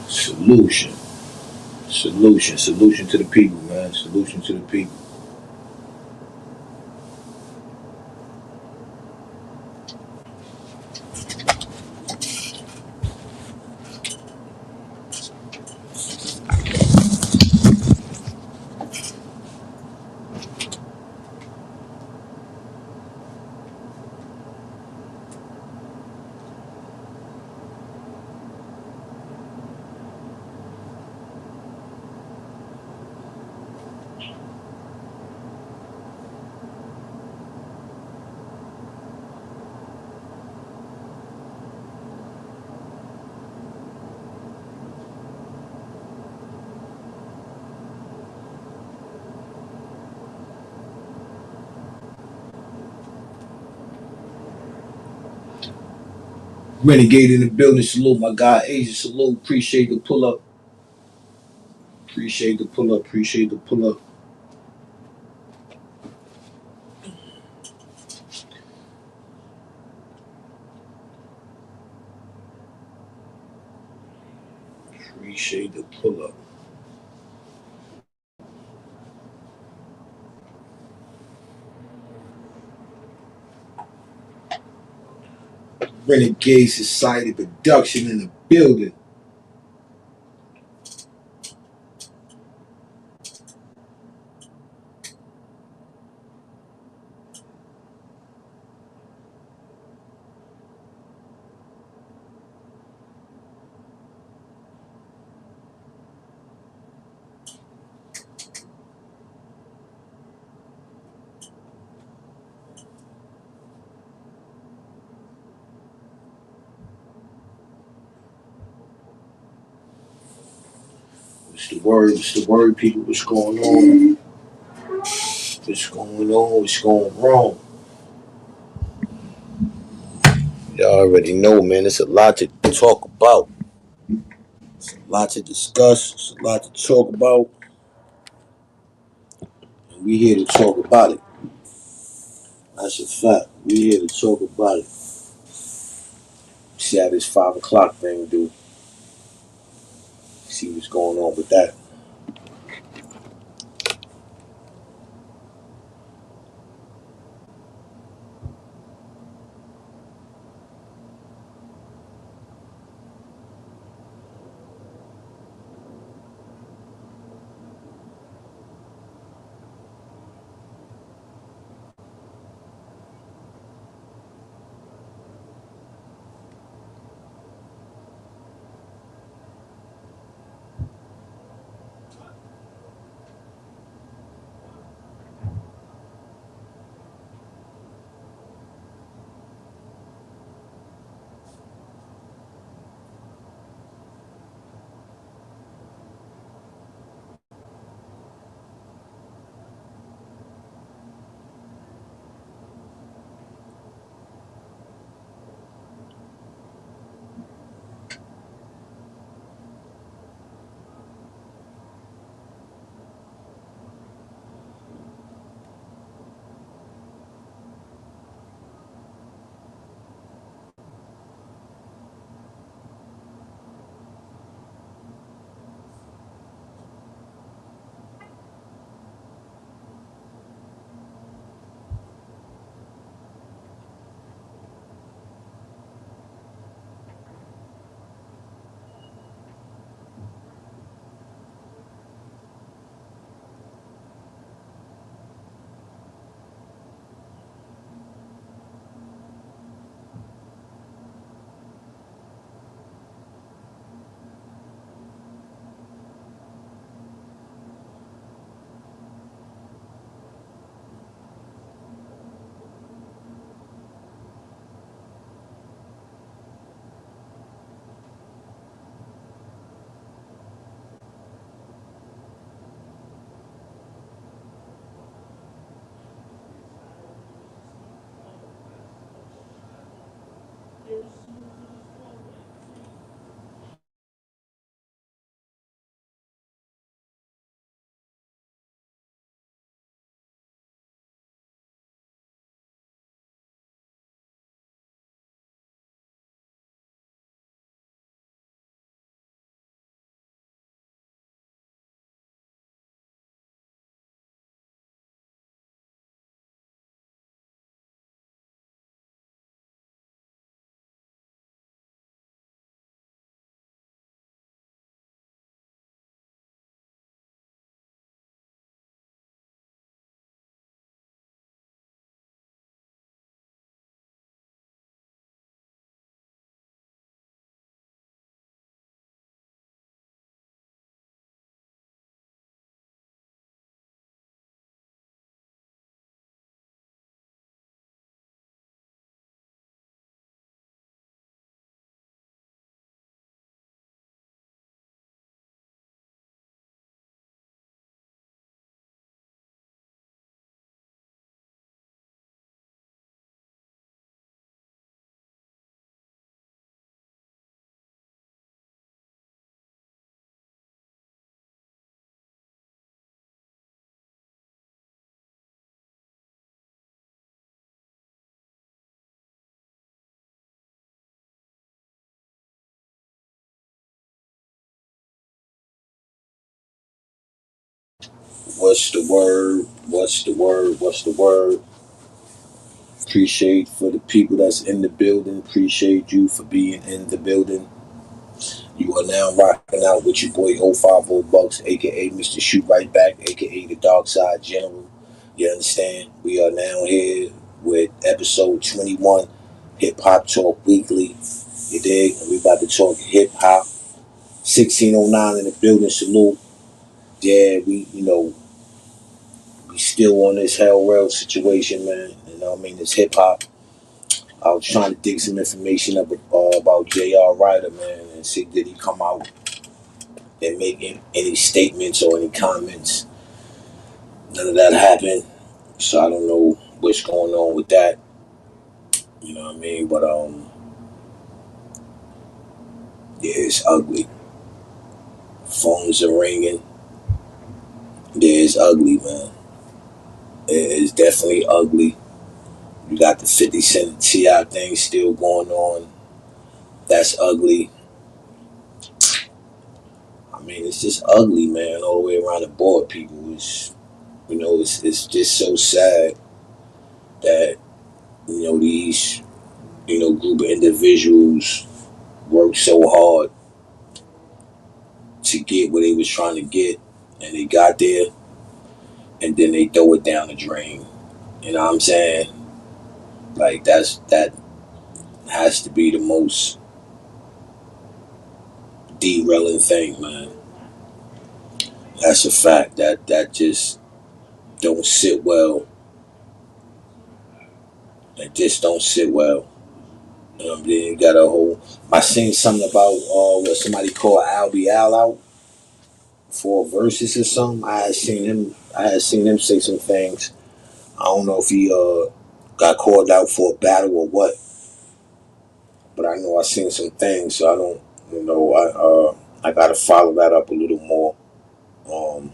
Solution. Solution to the people, man. Solution to the people. Renegade in the building. Salute my guy. Asia. Salute. Appreciate the pull up. Appreciate the pull up. Appreciate the pull up. Appreciate the pull up. Renegade Society production in the building. What's the word? What's the word, people? What's going on? What's going on? What's going wrong? Y'all already know, man. It's a lot to talk about. It's a lot to discuss. It's a lot to talk about. And we here to talk about it. That's a fact. We here to talk about it. See how this 5 o'clock thing do. See what's going on with that. What's the word? What's the word? What's the word? Appreciate for the people that's in the building. Appreciate you for being in the building. You are now rocking out with your boy 050 Bucks, aka Mr. Shoot Right Back, aka the Dark Side General. You understand? We are now here with episode 21, Hip Hop Talk Weekly. You dig? And we about to talk hip hop. 1609 in the building, salute. Yeah, we still on this hell rail situation, man. You know what I mean? This hip hop. I was trying to dig some information up about J.R. Ryder, man, and see did he come out and make any statements or any comments. None of that happened, so I don't know what's going on with that. You know what I mean? But yeah, it's ugly. Phones are ringing. Yeah, it's ugly, man. It is definitely ugly. You got the 50 Cent T.I. thing still going on. That's ugly. I mean, it's just ugly, man, all the way around the board. People, it's just so sad that these group of individuals worked so hard to get what they was trying to get, and they got there, and then they throw it down the drain. You know what I'm saying? Like that has to be the most derailing thing, man. That's a fact. That just don't sit well. It just don't sit well. Then you got a whole. I seen something about what somebody called Albie Al out for verses or something. I had seen him say some things. I don't know if he got called out for a battle or what, but I know I seen some things. So I don't. I gotta follow that up a little more. Um,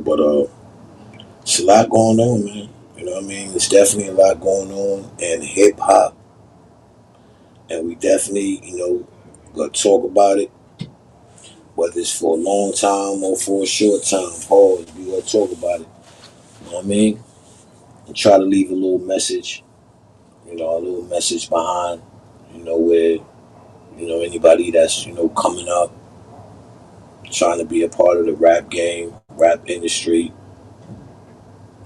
but it's a lot going on, man. You know what I mean? There's definitely a lot going on in hip hop, and we definitely, gonna talk about it, whether it's for a long time or for a short time. Pause. We gonna talk about it. You know what I mean? And try to leave a little message, a little message behind, where, anybody that's, coming up, trying to be a part of the rap game, rap industry.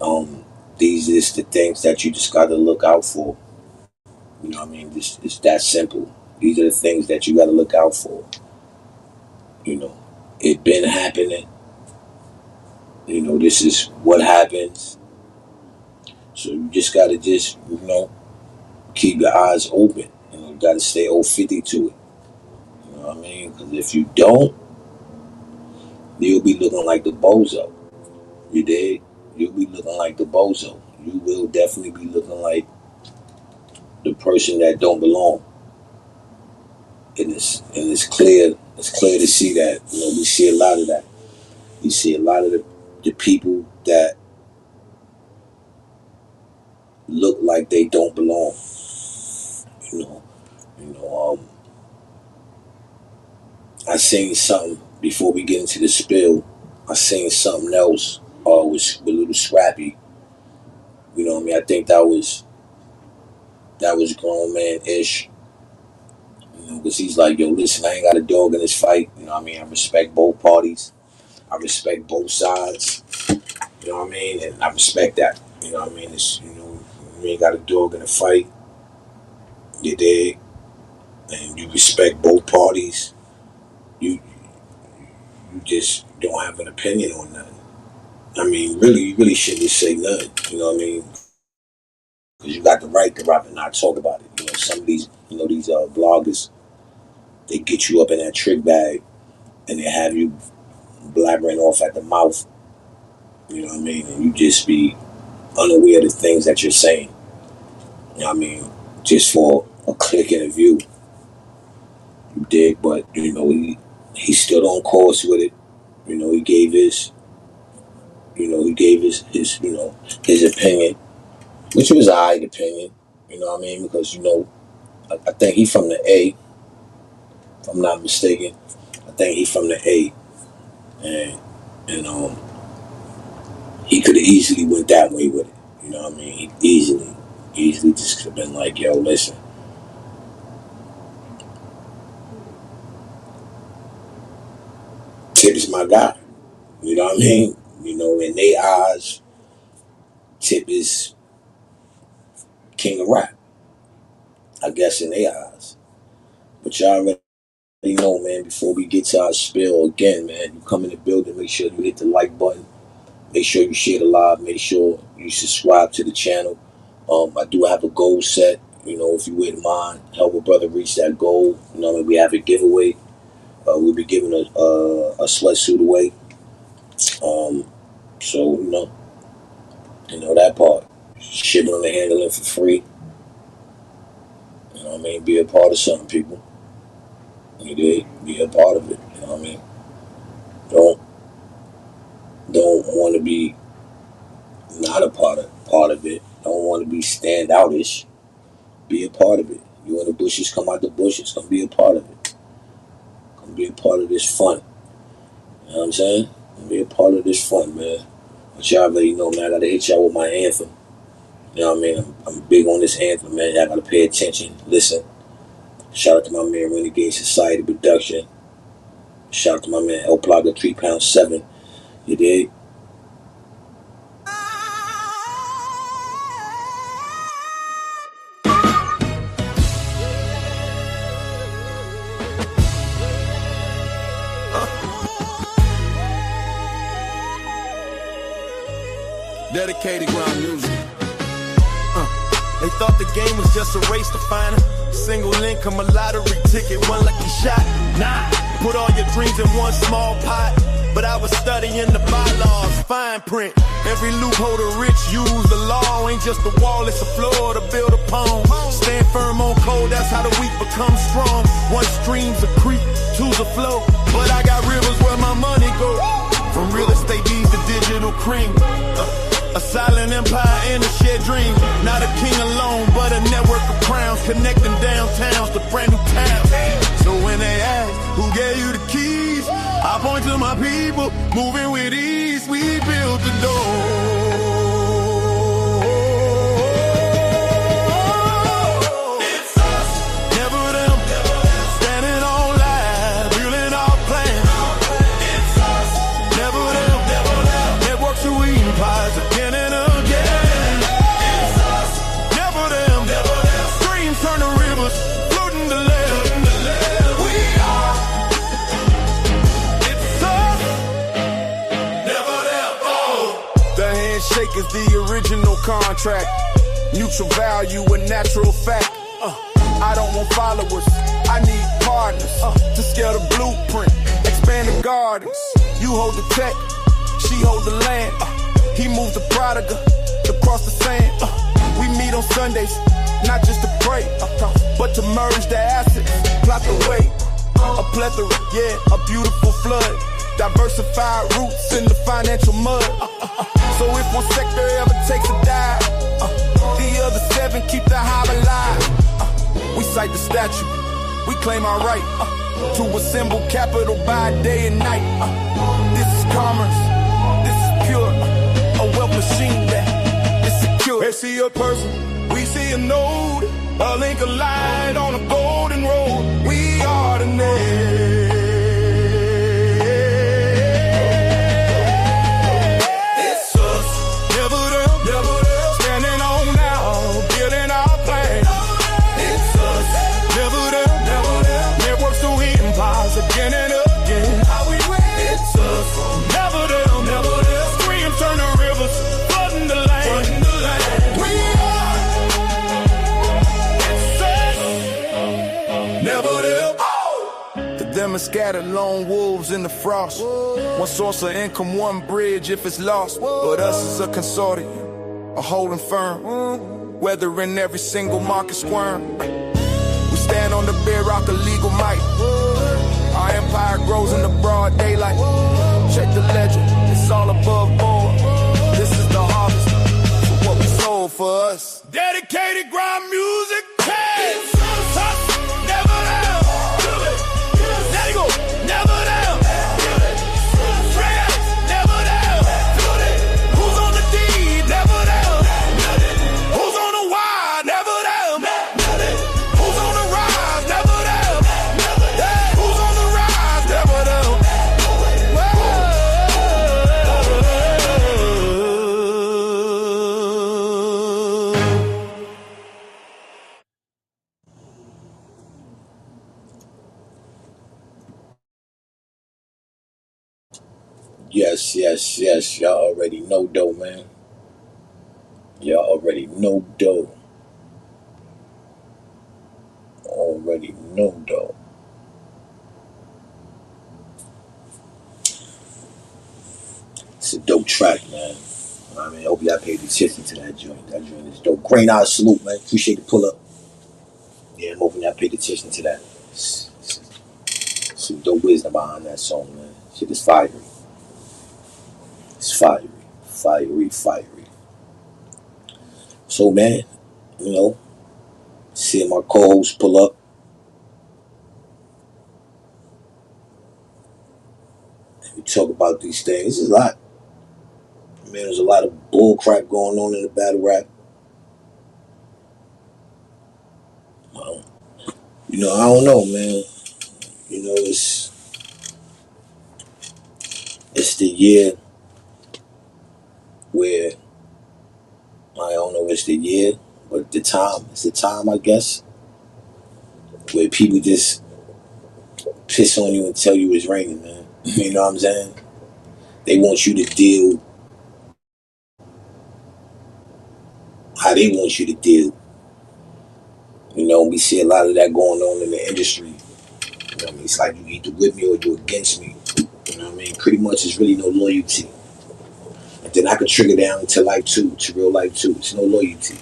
Um, these is the things that you just gotta look out for. You know what I mean? This it's that simple. These are the things that you gotta look out for. You know, it been happening. This is what happens. So you just gotta keep your eyes open. You gotta stay 050 to it. You know what I mean? Because if you don't, you'll be looking like the bozo. You dig? You'll be looking like the bozo. You will definitely be looking like the person that don't belong. And it's clear. It's clear to see that. We see a lot of that. You see a lot of the people that look like they don't belong. You know. You know. I seen something before we get into the spill. I seen something else. Was a little scrappy. You know what I mean? I think that was grown man ish. Because he's like, yo, listen, I ain't got a dog in this fight. You know what I mean? I respect both parties. I respect both sides. You know what I mean? And I respect that. You know what I mean? You ain't got a dog in the fight. You dig? And you respect both parties. You you just don't have an opinion on nothing. I mean, really, you really shouldn't say nothing. You know what I mean? Because you got the right to rap and not talk about it. Some of these bloggers, they get you up in that trick bag and they have you blabbering off at the mouth. You know what I mean? And you just be unaware of the things that you're saying. You know what I mean? Just for a click and a view. You dig? But, he stood on course with it. He gave his opinion, which was a high opinion. You know what I mean? Because, I think he from the A, if I'm not mistaken. I think he from the A. And And he could have easily went that way with it. You know what I mean? He easily just could have been like, yo, listen. Tip is my guy. You know what I mean? You know, in their eyes, Tip is king of rap. I guess in their eyes. But y'all already know, man, before we get to our spill again, man, you come in the building, make sure you hit the like button. Make sure you share the live. Make sure you subscribe to the channel. I do have a goal set. You know, if you wouldn't mind, help a brother reach that goal. You know, we have a giveaway. We'll be giving a sweatsuit away. So you know that part. Shipping and handling for free. You know what I mean? Be a part of something, people. You did. Be a part of it. You know what I mean? Don't want to be not a part of it. Don't want to be standoutish. Be a part of it. You in the bushes, come out the bushes. Come be a part of it. Come be a part of this fun. You know what I'm saying? Come be a part of this fun, man. But y'all already know, man. I gotta hit y'all with my anthem. You know what I mean? I'm big on this anthem, man. Y'all gotta pay attention. Listen. Shout out to my man Renegade Society Production. Shout out to my man El Plaga 3 Pound 7. You dig? Dedicated ground music. They thought the game was just a race to find a single income, a lottery ticket, one lucky shot. Nah, put all your dreams in one small pot. But I was studying the bylaws, fine print. Every loophole the rich use. The law ain't just a wall, it's a floor to build upon. Stand firm on code, that's how the weak become strong. One stream's a creek, two's a flow. But I got rivers where my money go. From real estate deeds to digital cream. A silent empire and a shared dream. Not a king alone, but a network of crowns connecting downtowns to brand new towns. So when they ask, who gave you the keys? I point to my people, moving with ease. We built the door. It's us, never them. Standing on live, building our plan. It's us, never them. Networks who eat pies again and again. It's us, never them. Streams turn to rivers, floating the land. We are. It's us, never them. Oh. The handshake is the original contract. Mutual value, a natural fact. I don't want followers, I need partners to scale the blueprint, expand the gardens. You hold the tech, she hold the land. He moved the prodigal across the sand. We meet on Sundays, not just to pray, but to merge the assets, plot the way. A plethora, yeah, a beautiful flood. Diversified roots in the financial mud. So if one sector ever takes a dive, the other seven keep the hive alive. We cite the statue, we claim our right to assemble capital by day and night. This is commerce, this is pure, a wealth machine that is secure. They see a person, we see a node, a link of light on a golden road. We are the name. It's us, never them, standing on now, building our plan. It's us, never them, networks to empires again and again. It's us, never them, streams turn to rivers, flooding the land. We are, it's us, never them. To them is scattered lone wolves in the frost. One source of income, one bridge if it's lost. But us is a consortium, a holding firm, weathering every single market squirm. We stand on the bedrock of legal might. Our empire grows in the broad daylight. Check the ledger, it's all above board. This is the harvest for what we sold for us. Dedicated grind music. Hey, it's us, never them. Let it go, never them. Never Yes, yes, yes. Y'all already know though, man. Y'all already know though. Already know though. It's a dope track, man. I mean, I hope y'all paid attention to that joint. That joint is dope. Great out salute, man. Appreciate the pull up. Yeah, I'm hoping y'all paid attention to that. Some dope wisdom behind that song, man. Shit is fiery. It's fiery. Fiery, fiery. So, man, you know, seeing my co-host pull up, and we talk about these things. There's a lot. Man, there's a lot of bull crap going on in the battle rap. Um, I don't know, man. It's the year where I don't know if it's the year, but the time. It's the time, I guess, where people just piss on you and tell you it's raining, man. You know what I'm saying? They want you to deal how they want you to deal. We see a lot of that going on in the industry. What I mean? It's like you either with me or you against me. You know what I mean? Pretty much it's really no loyalty. And then I could trigger down to life too, to real life too. It's no loyalty.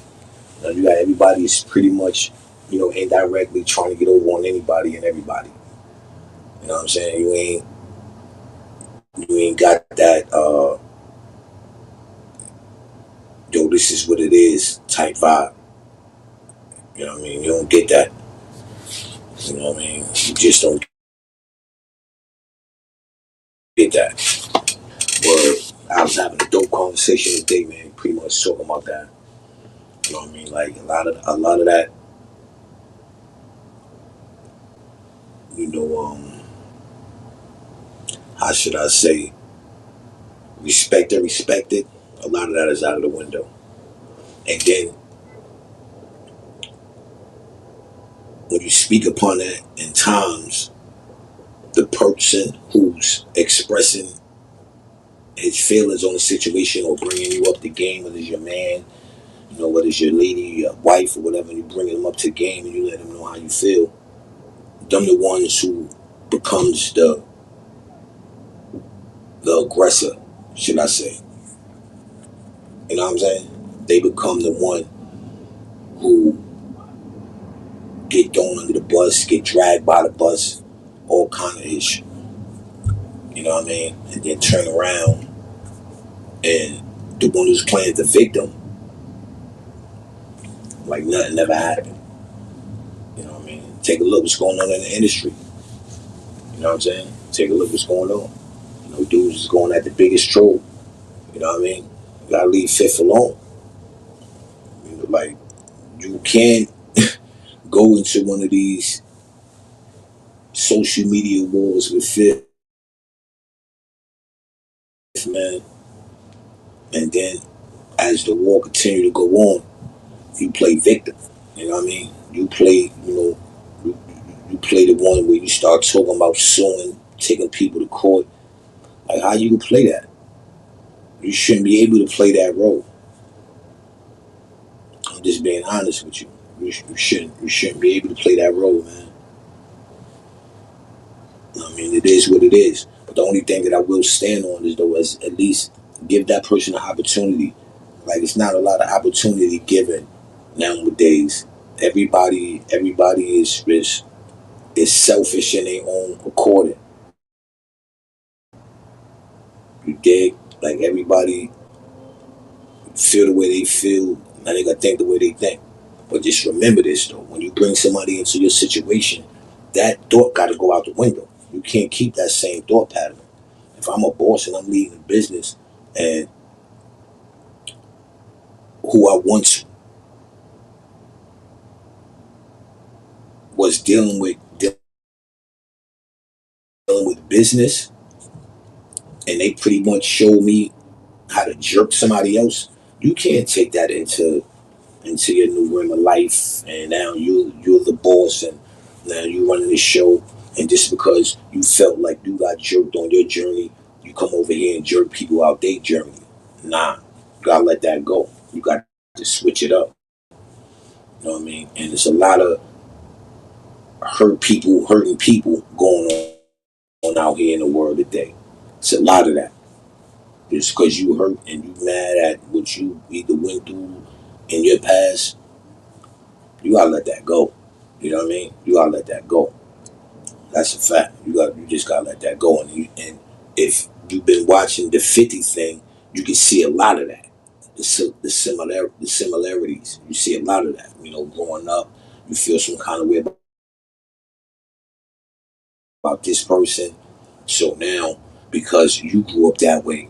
You got everybody is pretty much, indirectly trying to get over on anybody and everybody. You know what I'm saying? You ain't got that yo, this is what it is type vibe. You know what I mean? You don't get that. You know what I mean? You just don't get that. But I was having a dope conversation today, man, pretty much talking about that. You know what I mean? Like a lot of that, you know, how should I say, respected. A lot of that is out of the window. And then when you speak upon that in times, the person who's expressing his feelings on the situation or bringing you up the game, whether it's your man, whether it's your lady, your wife, or whatever, and you bring them up to the game and you let them know how you feel, them the ones who becomes the aggressor, should I say. You know what I'm saying? They become the one who get thrown under the bus, get dragged by the bus, all kind of issue. You know what I mean? And then turn around and the one who's playing the victim, like nothing never happened. You know what I mean? Take a look what's going on in the industry. You know what I'm saying? Take a look what's going on. Dudes is going at the biggest troll. You know what I mean? You gotta leave Fifth alone. Like, you can't go into one of these social media wars with Fifth, man, and then as the war continue to go on, you play victim. You know what I mean? You play the one where you start talking about suing, taking people to court. Like, how you can play that? You shouldn't be able to play that role. I'm just being honest with you. You shouldn't. You shouldn't be able to play that role, man. I mean, it is what it is. But the only thing that I will stand on is, though, is at least give that person an opportunity. Like, it's not a lot of opportunity given nowadays. Everybody is selfish in their own according. You dig? Like, everybody feel the way they feel, and they gotta think the way they think. But just remember this though: when you bring somebody into your situation, that thought got to go out the window. You can't keep that same thought pattern. If I'm a boss and I'm leading a business, and who I once was dealing with business, and they pretty much showed me how to jerk somebody else, you can't take that into your new realm of life, and now you're the boss, and now you running the show, and just because you felt like you got jerked on your journey, you come over here and jerk people out their journey. Nah, you gotta let that go. You got to switch it up. You know what I mean? And there's a lot of hurting people going on out here in the world today. It's a lot of that. Just because you hurt and you mad at what you either went through in your past, you gotta let that go. You know what I mean? You gotta let that go. That's a fact. You just gotta let that go. And if you've been watching the 50 thing, you can see a lot of that. The similarities. You see a lot of that. You know, growing up, you feel some kind of way about this person. So now, because you grew up that way,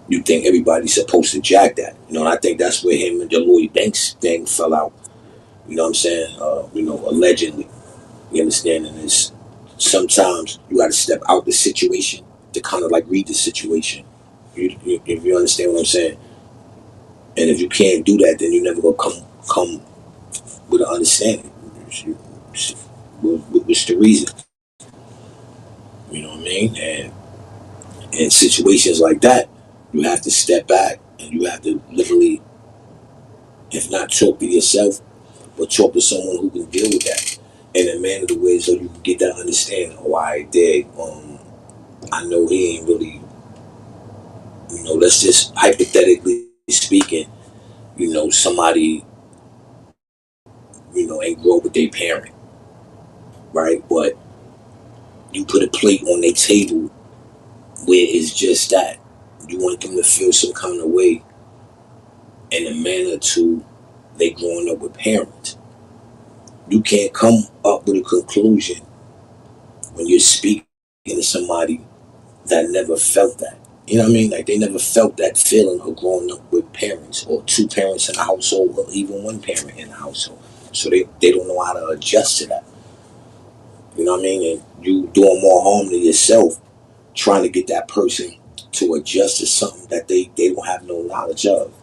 you think everybody's supposed to jack that. You know, and I think that's where him and the Lloyd Banks thing fell out. You know what I'm saying? Allegedly. You understand? And it's sometimes you got to step out the situation to kind of like read the situation. If you understand what I'm saying, and if you can't do that, then you never gonna come with an understanding. What's the reason? You know what I mean? And in situations like that, you have to step back and you have to literally, if not talk to yourself, but talk to someone who can deal with that in a manner the way so you can get that understanding. Oh, I did. I know he ain't really. Let's just hypothetically speaking. Somebody ain't grow with their parent, right? But you put a plate on their table where it's just that you want them to feel some kind of way in a manner to they growing up with parents. You can't come up with a conclusion when you're speaking to somebody that never felt that. You know what I mean? Like they never felt that feeling of growing up with parents or two parents in a household or even one parent in a household. So they don't know how to adjust to that. You know what I mean? And you doing more harm to yourself trying to get that person to adjust to something that they don't have no knowledge of.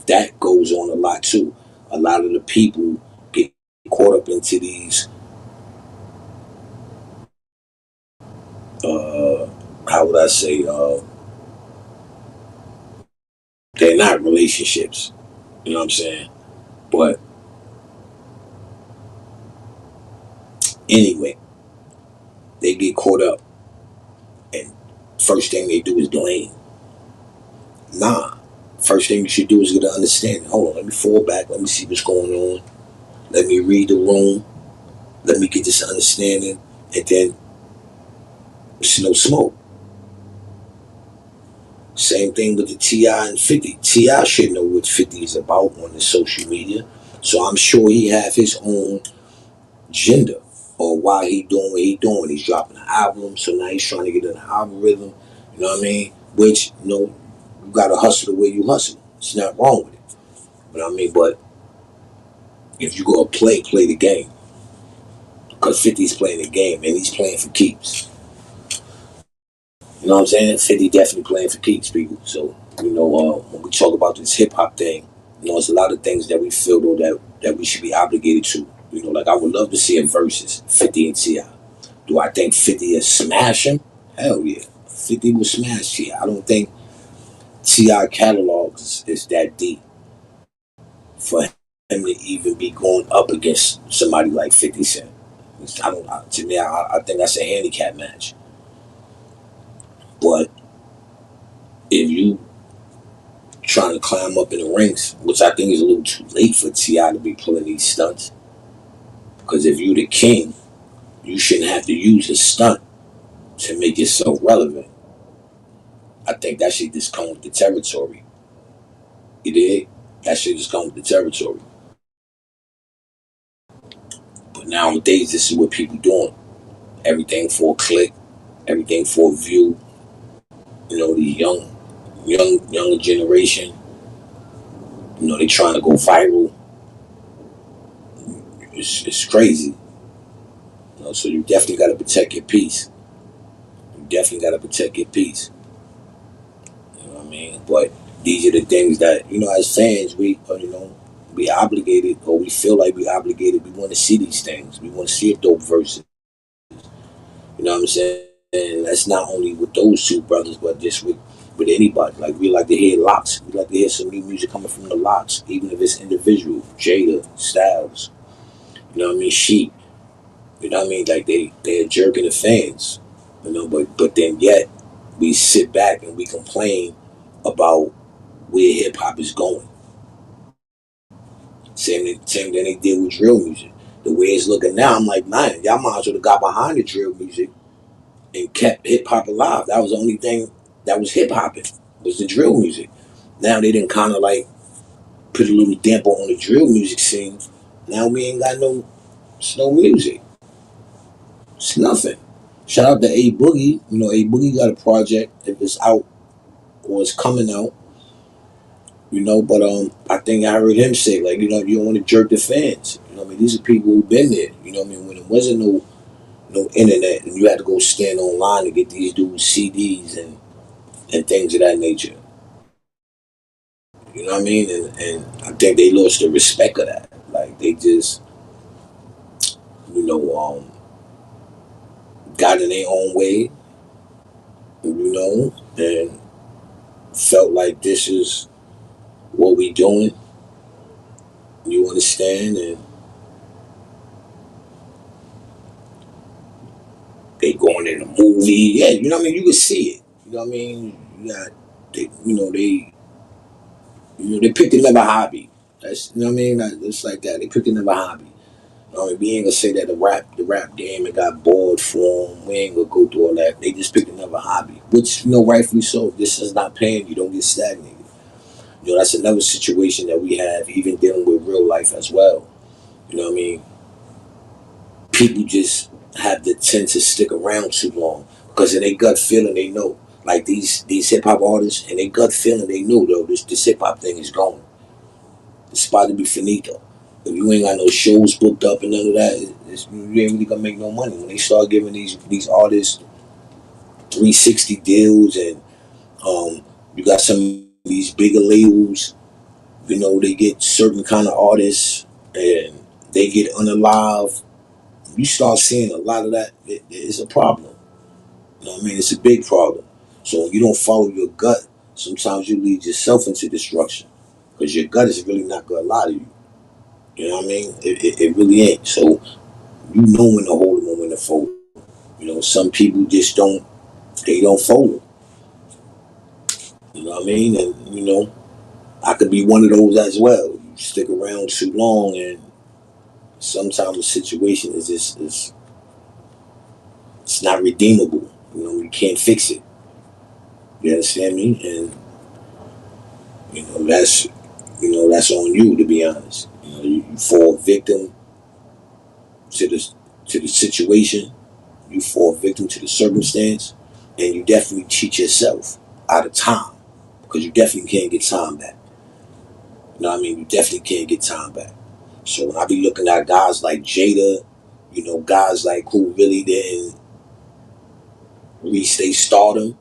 That goes on a lot too. A lot of the people get caught up into these how would I say they're not relationships. You know what I'm saying? But anyway, they get caught up and first thing they do is blame. Nah. First thing you should do is get an understanding. Hold on, let me fall back, let me see what's going on. Let me read the room. Let me get this understanding. And then it's no smoke. Same thing with the T.I. and 50. T.I. should know what 50 is about on the social media. So I'm sure he have his own agenda or why he doing what he doing. He's dropping an album, so now he's trying to get in the algorithm. You know what I mean? Which, you gotta hustle the way you hustle. It's not wrong with it. You know what I mean? But if you go play the game. Because 50's playing the game and he's playing for keeps. You know what I'm saying? 50 definitely playing for keeps, people. So, when we talk about this hip hop thing, there's a lot of things that we feel though that we should be obligated to. Like I would love to see a versus 50 and T.I. Do I think 50 is smash him? Hell yeah. 50 will smash T.I. I don't think T.I. catalog is that deep for him to even be going up against somebody like 50 Cent. To me, I think that's a handicap match. But if you trying to climb up in the ranks, which I think is a little too late for T.I. to be pulling these stunts, because if you the king, you shouldn't have to use a stunt to make yourself relevant. I think that should just come with the territory. You dig? That should just come with the territory. But nowadays, this is what people doing. Everything for a click, everything for a view. The younger generation. They trying to go viral. It's crazy. So you definitely got to protect your peace. You definitely got to protect your peace. You know what I mean? But these are the things that as fans, we obligated, or we feel like we obligated. We want to see these things. We want to see a dope verse. You know what I'm saying? And that's not only with those two brothers, but just with anybody. Like we like to hear Locks. We like to hear some new music coming from the Locks, even if it's individual. Jada, Styles, you know what I mean? Sheep, you know what I mean? Like they're jerking the fans, you know. But then yet we sit back and we complain about where hip hop is going. Same thing they did with drill music. The way it's looking now, I'm like, man, y'all might as well have got behind the drill music and kept hip hop alive. That was the only thing that was hip hopping, was the drill music. Now they didn't kind of like put a little damper on the drill music scene. Now we ain't got no music. It's nothing. Shout out to A Boogie. You know, A Boogie got a project. If it's out or it's coming out, you know. But I think I heard him say like, you know, you don't want to jerk the fans. You know, what I mean, these are people who've been there. You know, what I mean, when it wasn't no internet and you had to go stand online to get these dudes CDs and things of that nature. You know what I mean? And I think they lost the respect of that. Like they just, you know, got in their own way, you know, and felt like this is what we doing. You understand? And they going in a movie. Yeah, you know what I mean? You can see it. You know what I mean? You got, they picked another hobby. That's, you know what I mean? It's like that. They picked another hobby. I mean, we ain't gonna say that the rap game and got bored for them. We ain't gonna go through all that. They just picked another hobby, which, you know, rightfully so. If this is not paying, you don't get stagnated. You know, that's another situation that we have, even dealing with real life as well. You know what I mean? People just have the tend to stick around too long because in their gut feeling they know. Like these hip hop artists, in their gut feeling they know though this hip hop thing is going. It's about to be finito. If you ain't got no shows booked up and none of that, you ain't really gonna make no money. When they start giving these artists 360 deals and you got some of these bigger labels, you know, they get certain kind of artists and they get unalive. You start seeing a lot of that. It's a problem. You know what I mean? It's a big problem. So when you don't follow your gut, sometimes you lead yourself into destruction because your gut is really not gonna lie to you. You know what I mean? It really ain't. So you know when to hold them and when to fold. You know, some people just they don't fold. You know what I mean? And, you know, I could be one of those as well. You stick around too long and sometimes the situation is just, it's not redeemable. You know, you can't fix it. You understand me? And, you know, that's on you, to be honest. You know, you fall victim to the situation, you fall victim to the circumstance, and you definitely cheat yourself out of time because you definitely can't get time back. You know what I mean? You definitely can't get time back. So when I be looking at guys like Jada, you know, guys like who really didn't reach their stardom,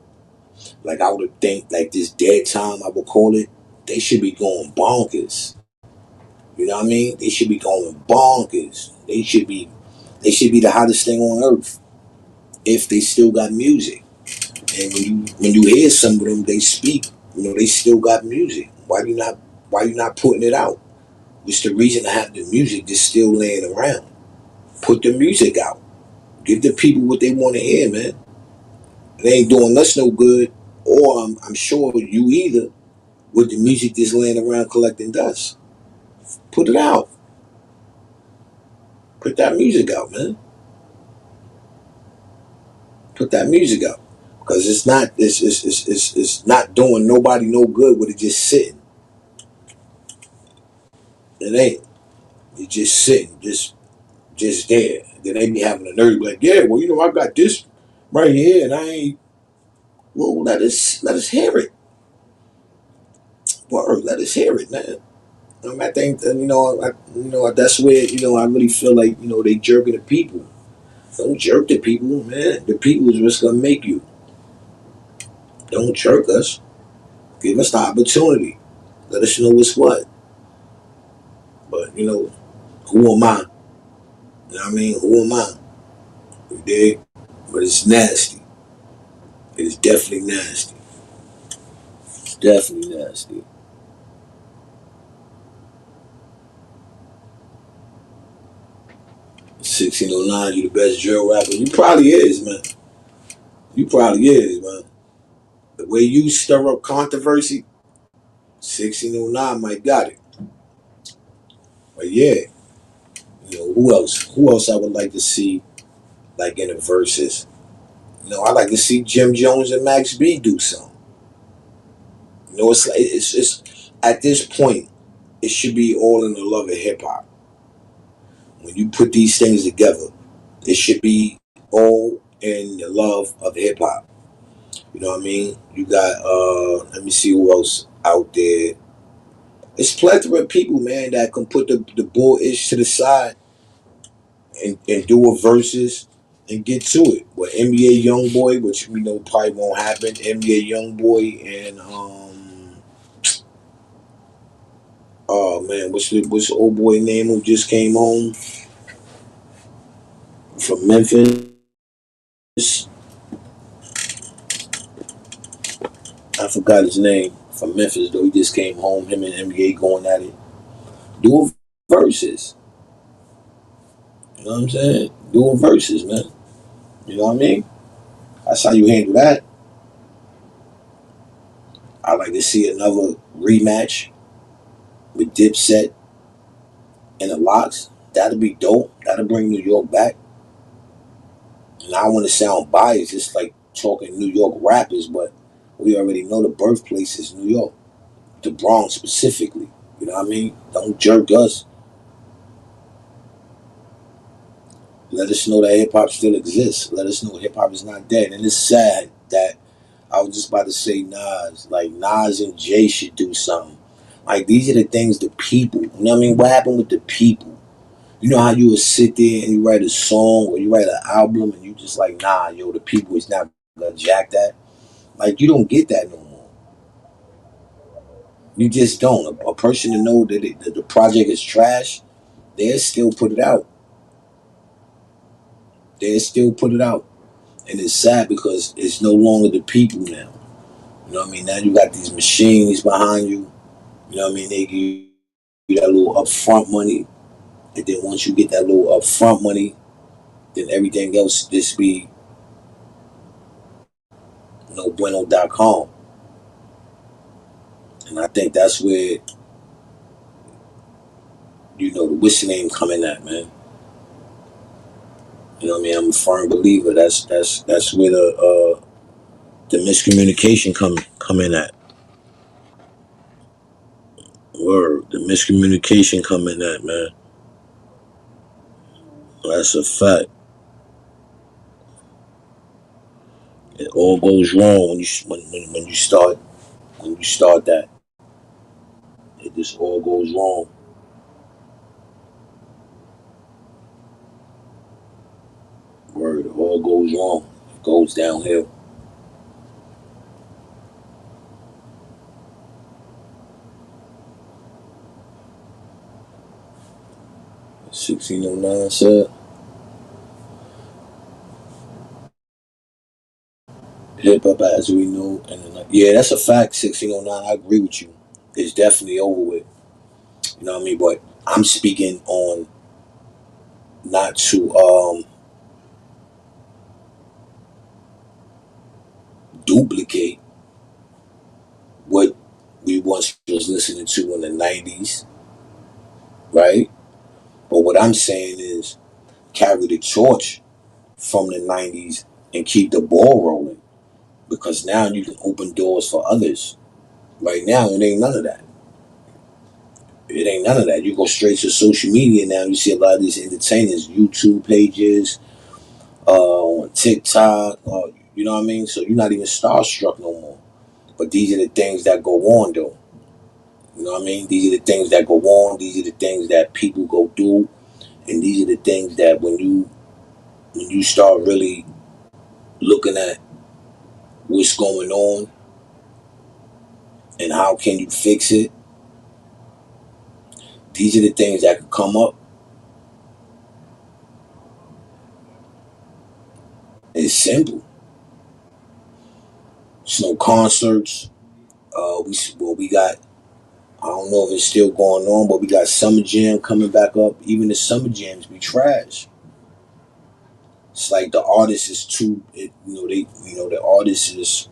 like I would think like this dead time I would call it, they should be going bonkers. You know what I mean? They should be going bonkers. They should be the hottest thing on earth if they still got music. And when you hear some of them, they speak. You know, they still got music. Why you not putting it out? What's the reason to have the music just still laying around? Put the music out. Give the people what they want to hear, man. It ain't doing us no good, or I'm sure you either, with the music just laying around collecting dust. Put it out. Put that music out, man. Put that music out. Because it's not doing nobody no good with it just sitting. It ain't. It's just sitting, just there. Then they be having a nerve to be like, yeah, well, you know, I got this right here, and I ain't. Well, let us hear it. Word, let us hear it, man. I think that's where I really feel like they jerking the people. Don't jerk the people, man. The people is what's gonna make you. Don't jerk us. Give us the opportunity. Let us know what's what. But who am I? You know what I mean? Who am I? You dig? But it's nasty. It is definitely nasty. It's definitely nasty. 1609, you the best drill rapper. You probably is, man. You probably is, man. The way you stir up controversy, 1609 might got it. But yeah, who else? Who else I would like to see like in the verses? I like to see Jim Jones and Max B do something. It's like it's at this point, it should be all in the love of hip hop. When you put these things together, it should be all in the love of hip hop. You know what I mean? You got let me see who else out there. It's plethora of people, man, that can put the bull ish to the side and do a verses and get to it. With NBA Youngboy, which we know probably won't happen. NBA Youngboy and oh man, what's the old boy name who just came home from Memphis? I forgot his name. From Memphis though, he just came home. Him and NBA going at it. Doing verses. You know what I'm saying? Doing verses, man. You know what I mean? That's how you handle that. I like to see another rematch with Dipset and the Locks. That'll be dope. That'll bring New York back. And I don't want to sound biased. It's like talking New York rappers, but we already know the birthplace is New York, the Bronx specifically. You know what I mean? Don't jerk us. Let us know that hip hop still exists. Let us know hip hop is not dead. And it's sad that I was just about to say Nas. Like Nas and Jay should do something. Like these are the things the people. You know what I mean? What happened with the people? You know how you would sit there and you write a song or you write an album and you just like, nah, yo, the people is not gonna jack that. Like you don't get that no more. You just don't. A person to know that the project is trash, they'll still put it out. They'll still put it out. And it's sad because it's no longer the people now. You know what I mean? Now you got these machines behind you. You know what I mean? They give you that little upfront money. And then once you get that little upfront money, then everything else just be no bueno.com. And I think that's where, the what's name coming at, man. You know what I mean? I'm a firm believer. That's where the miscommunication come in at. Word. The miscommunication coming at, man. That's a fact. It all goes wrong when you start that. It just all goes wrong. Word. It all goes wrong. It goes downhill. 1609 said. Hip hop as we know, and then, yeah, that's a fact. 1609, I agree with you. It's definitely over with. You know what I mean? But I'm speaking on not to duplicate what we once was listening to in the 90s, right? But what I'm saying is carry the torch from the 90s and keep the ball rolling because now you can open doors for others. Right now, it ain't none of that. It ain't none of that. You go straight to social media now. You see a lot of these entertainers, YouTube pages, on TikTok, you know what I mean? So you're not even starstruck no more. But these are the things that go on, though. You know what I mean? These are the things that go on. These are the things that people go do, and these are the things that when you start really looking at what's going on and how can you fix it, these are the things that could come up. It's simple. There's no concerts. We got. I don't know if it's still going on, but we got Summer Jam coming back up. Even the Summer Jams be trash. It's like the artist is too. The artist is.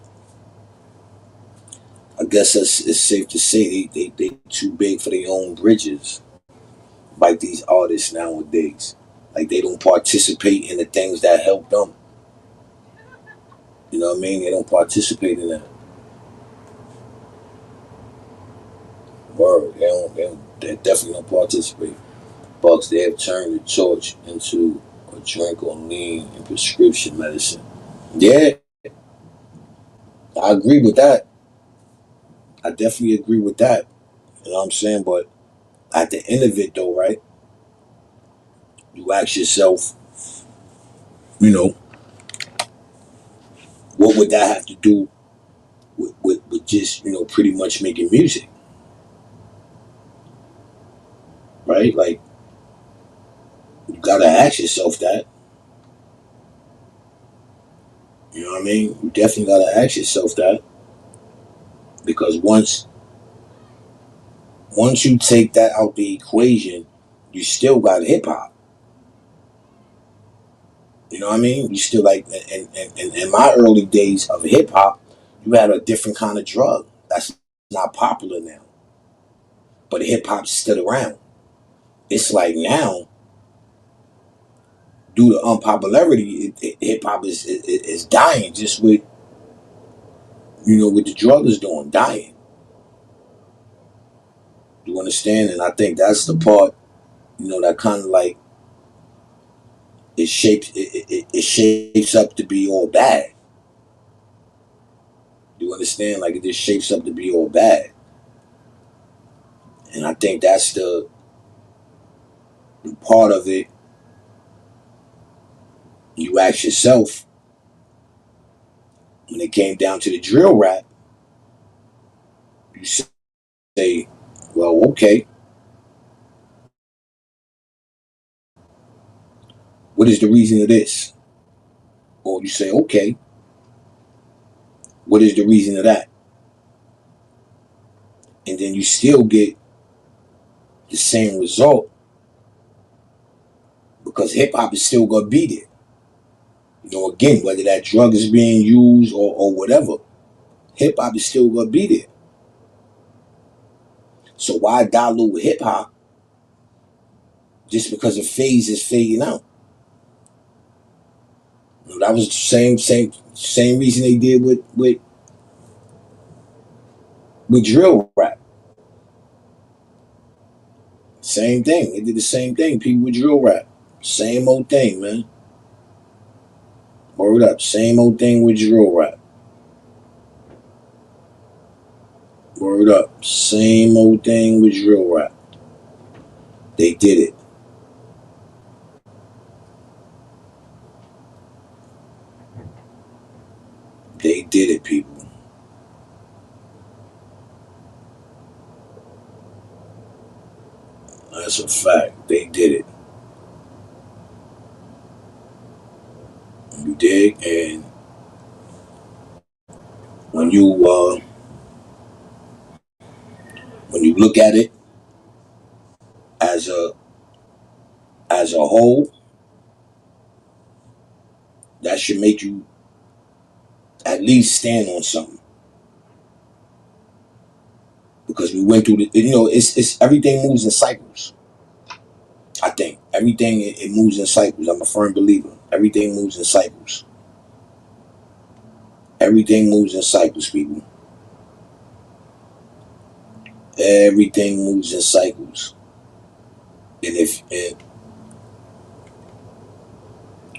I guess it's safe to say they too big for their own bridges. Like these artists nowadays, like they don't participate in the things that help them. You know what I mean? They don't participate in that. Word. They definitely don't participate. Bucks, they have turned the torch into a drink on lean and prescription medicine. Yeah, I agree with that. I definitely agree with that. You know what I'm saying? But at the end of it, though, right? You ask yourself, you know, what would that have to do with just, pretty much making music, right? Like, you gotta ask yourself that. You know what I mean? You definitely gotta ask yourself that because once you take that out the equation, you still got hip hop. You know what I mean? You still like in my early days of hip hop, you had a different kind of drug that's not popular now, but hip hop still around. It's like now, due to unpopularity, hip hop is dying just with what the drug is doing, dying. You understand? And I think that's the part that kind of like it shapes up to be all bad. You understand? Like it just shapes up to be all bad. And I think that's the part of it. You ask yourself when it came down to the drill rap, you say, well, okay, what is the reason of this? Or you say, okay, what is the reason of that? And then you still get the same result because hip hop is still gonna be there. Again, whether that drug is being used or whatever, hip hop is still gonna be there. So why dilute hip hop just because the phase is fading out? That was the same reason they did with drill rap. Same thing. They did the same thing. People with drill rap. Same old thing, man. Word up. Same old thing with drill rap. Word up. Same old thing with drill rap. They did it. They did it, people. That's a fact. They did it. You dig? And when you look at it as a whole, that should make you at least stand on something. Because we went through it's everything moves in cycles. I think everything it moves in cycles. I'm a firm believer. Everything moves in cycles. Everything moves in cycles, people. Everything moves in cycles. And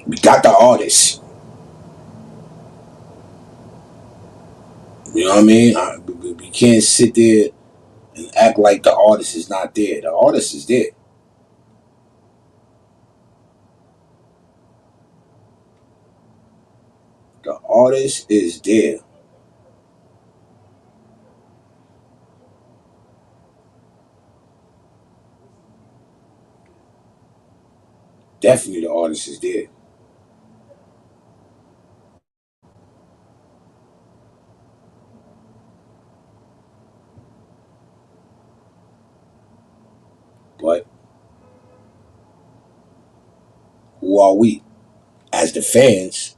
we got the artists, you know what I mean? We can't sit there and act like the artist is not there. The artist is there. The artist is there. Definitely, the artist is there. who are we? As the fans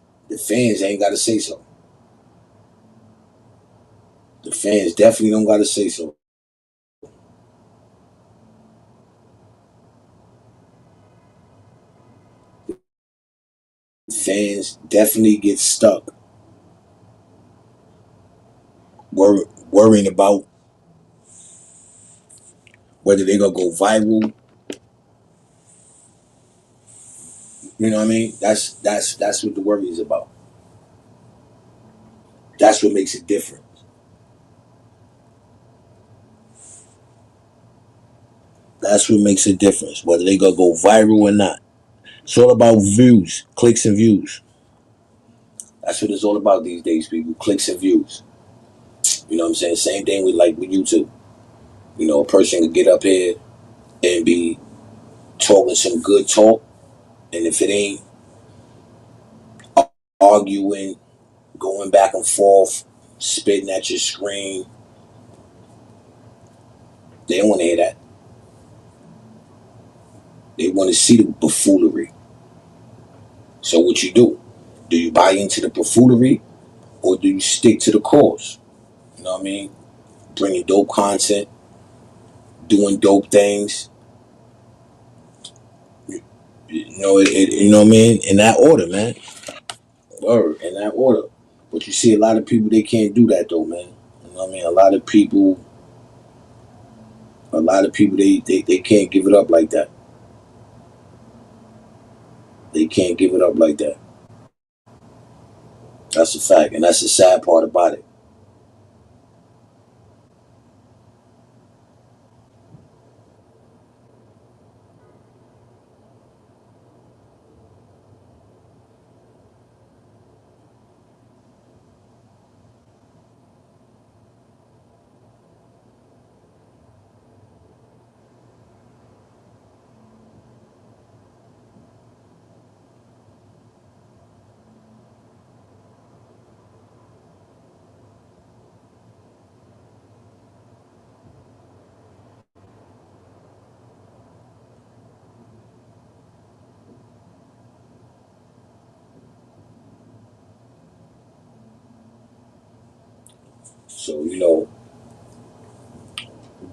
ain't got to say so. The fans definitely don't got to say so. Fans definitely get stuck worrying about whether they're gonna go viral. You know what I mean? That's what the worry is about. That's what makes it different. That's what makes a difference, whether they gonna go viral or not. It's all about views, clicks and views. That's what it's all about these days, people. Clicks and views. You know what I'm saying? Same thing with like with YouTube. You know, a person could get up here and be talking some good talk, and if it ain't arguing, going back and forth, spitting at your screen, they don't want to hear that. They want to see the buffoonery. So what you do? Do you buy into the buffoonery or do you stick to the cause? You know what I mean? Bringing dope content, doing dope things. You know what I mean? In that order, man. Word, in that order. But you see a lot of people, they can't do that though, man. You know what I mean? A lot of people, they can't give it up like that. They can't give it up like that. That's a fact. And that's the sad part about it. So,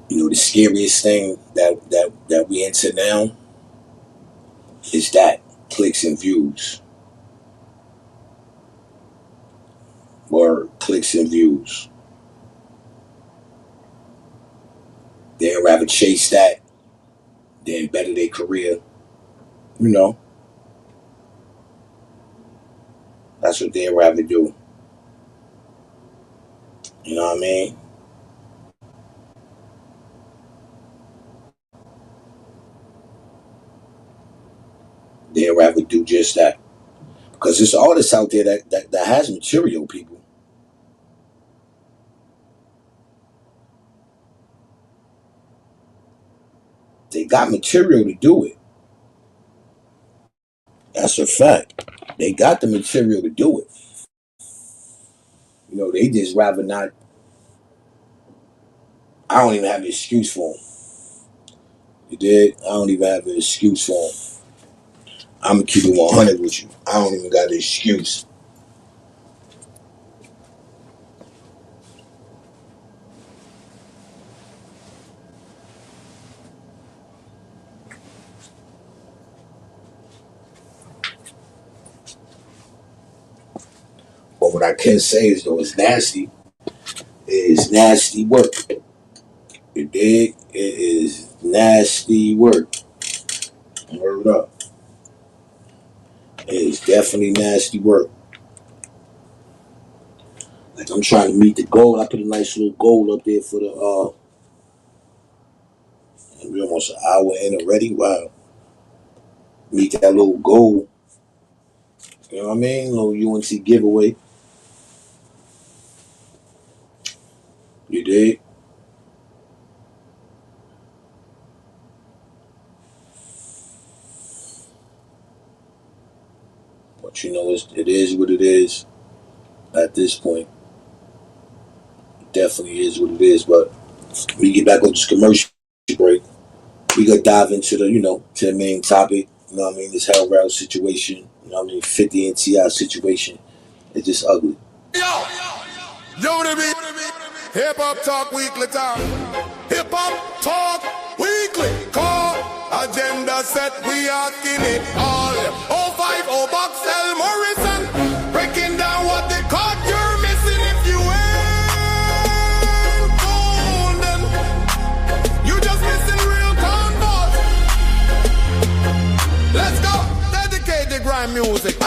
the scariest thing that we into now is that clicks and views. Or clicks and views. They'd rather chase that than better their career. You know, that's what they'd rather do. You know what I mean? They'd rather do just that. Because there's artists out there that has material, people. They got material to do it. That's a fact. They got the material to do it. They just rather not. I don't even have an excuse for them. You did? I don't even have an excuse for them. I'm going to keep it 100 with you. I don't even got an excuse. But what I can say is, though, it's nasty. It is nasty work. You dig? It is nasty work. Word up. It is definitely nasty work. Like, I'm trying to meet the goal. I put a nice little goal up there for and we're almost an hour in already. Wow. Meet that little goal. You know what I mean? Little UNC giveaway. You dig? But it is what it is at this point. It definitely is what it is. But we get back on this commercial break. We gonna dive into to the main topic. You know what I mean? This Hell Rell situation, you know what I mean? 50 and T.I. situation. It's just ugly. Yo, the beat. Hip Hop Talk Weekly Talk. Hip Hop Talk Weekly. Call agenda set. We asking it all. 050 Box L Morrison. Breaking down what they caught. You're missing if you ain't golden. You just missing real convo. Let's go. Dedicated grime music.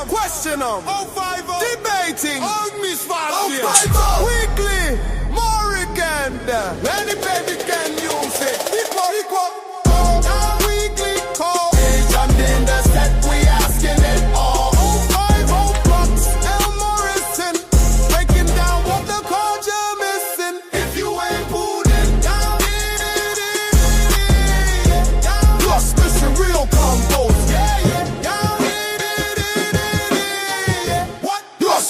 Question them. 050 debating. Weekly. Morrigan. Any baby can use it. Equal. Weekly call. And the set we asking it all. 050 Blocks L Morrison. Breaking down what the culture missing. If you ain't putting down. Plus missing real combos.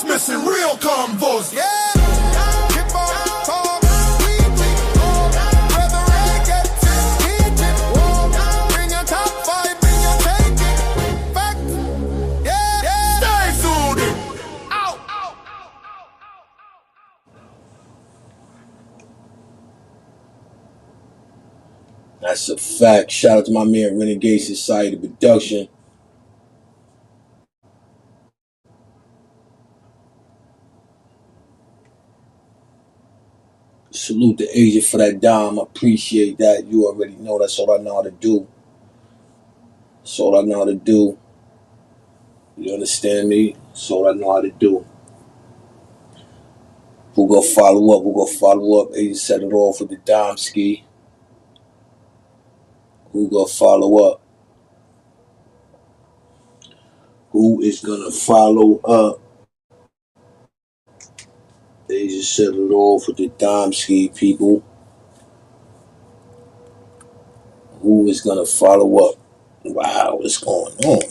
Missing real convos, yeah. Hip Hop Talk Weekly. Whether I get it, bring your top 5, bring your take it. Fact, yeah. Stay tuned. Out. That's a fact. Shout out to my man Renegade Society Production. Salute the agent for that dime. I appreciate that. You already know that's all I know how to do. That's all I know how to do. You understand me? That's all I know how to do. Who gonna follow up? Who gonna follow up? Agent set it off with the dime ski. Who gonna follow up? Who is gonna follow up? They just set it off with the dime ski, people. Who is gonna follow up? Wow, what's going on?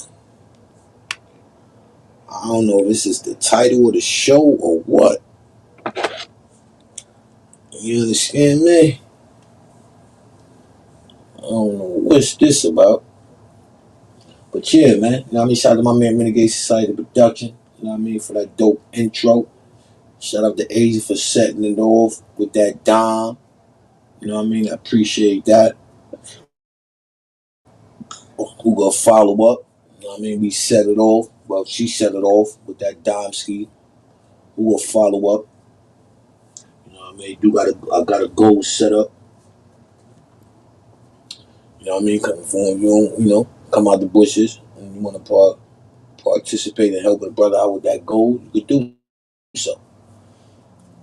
I don't know if this is the title of the show or what. You understand me? I don't know what's this about. But yeah, man. You know what I mean? Shout out to my man Renegade Society Production. You know what I mean? For that dope intro. Shout out to Asia for setting it off with that dime. You know what I mean? I appreciate that. Who gonna follow up? You know what I mean? We set it off. Well, she set it off with that dime ski. Who will follow up? You know what I mean? I got a goal set up. You know what I mean? Come out the bushes and you want to participate in helping a brother out with that goal, you could do so.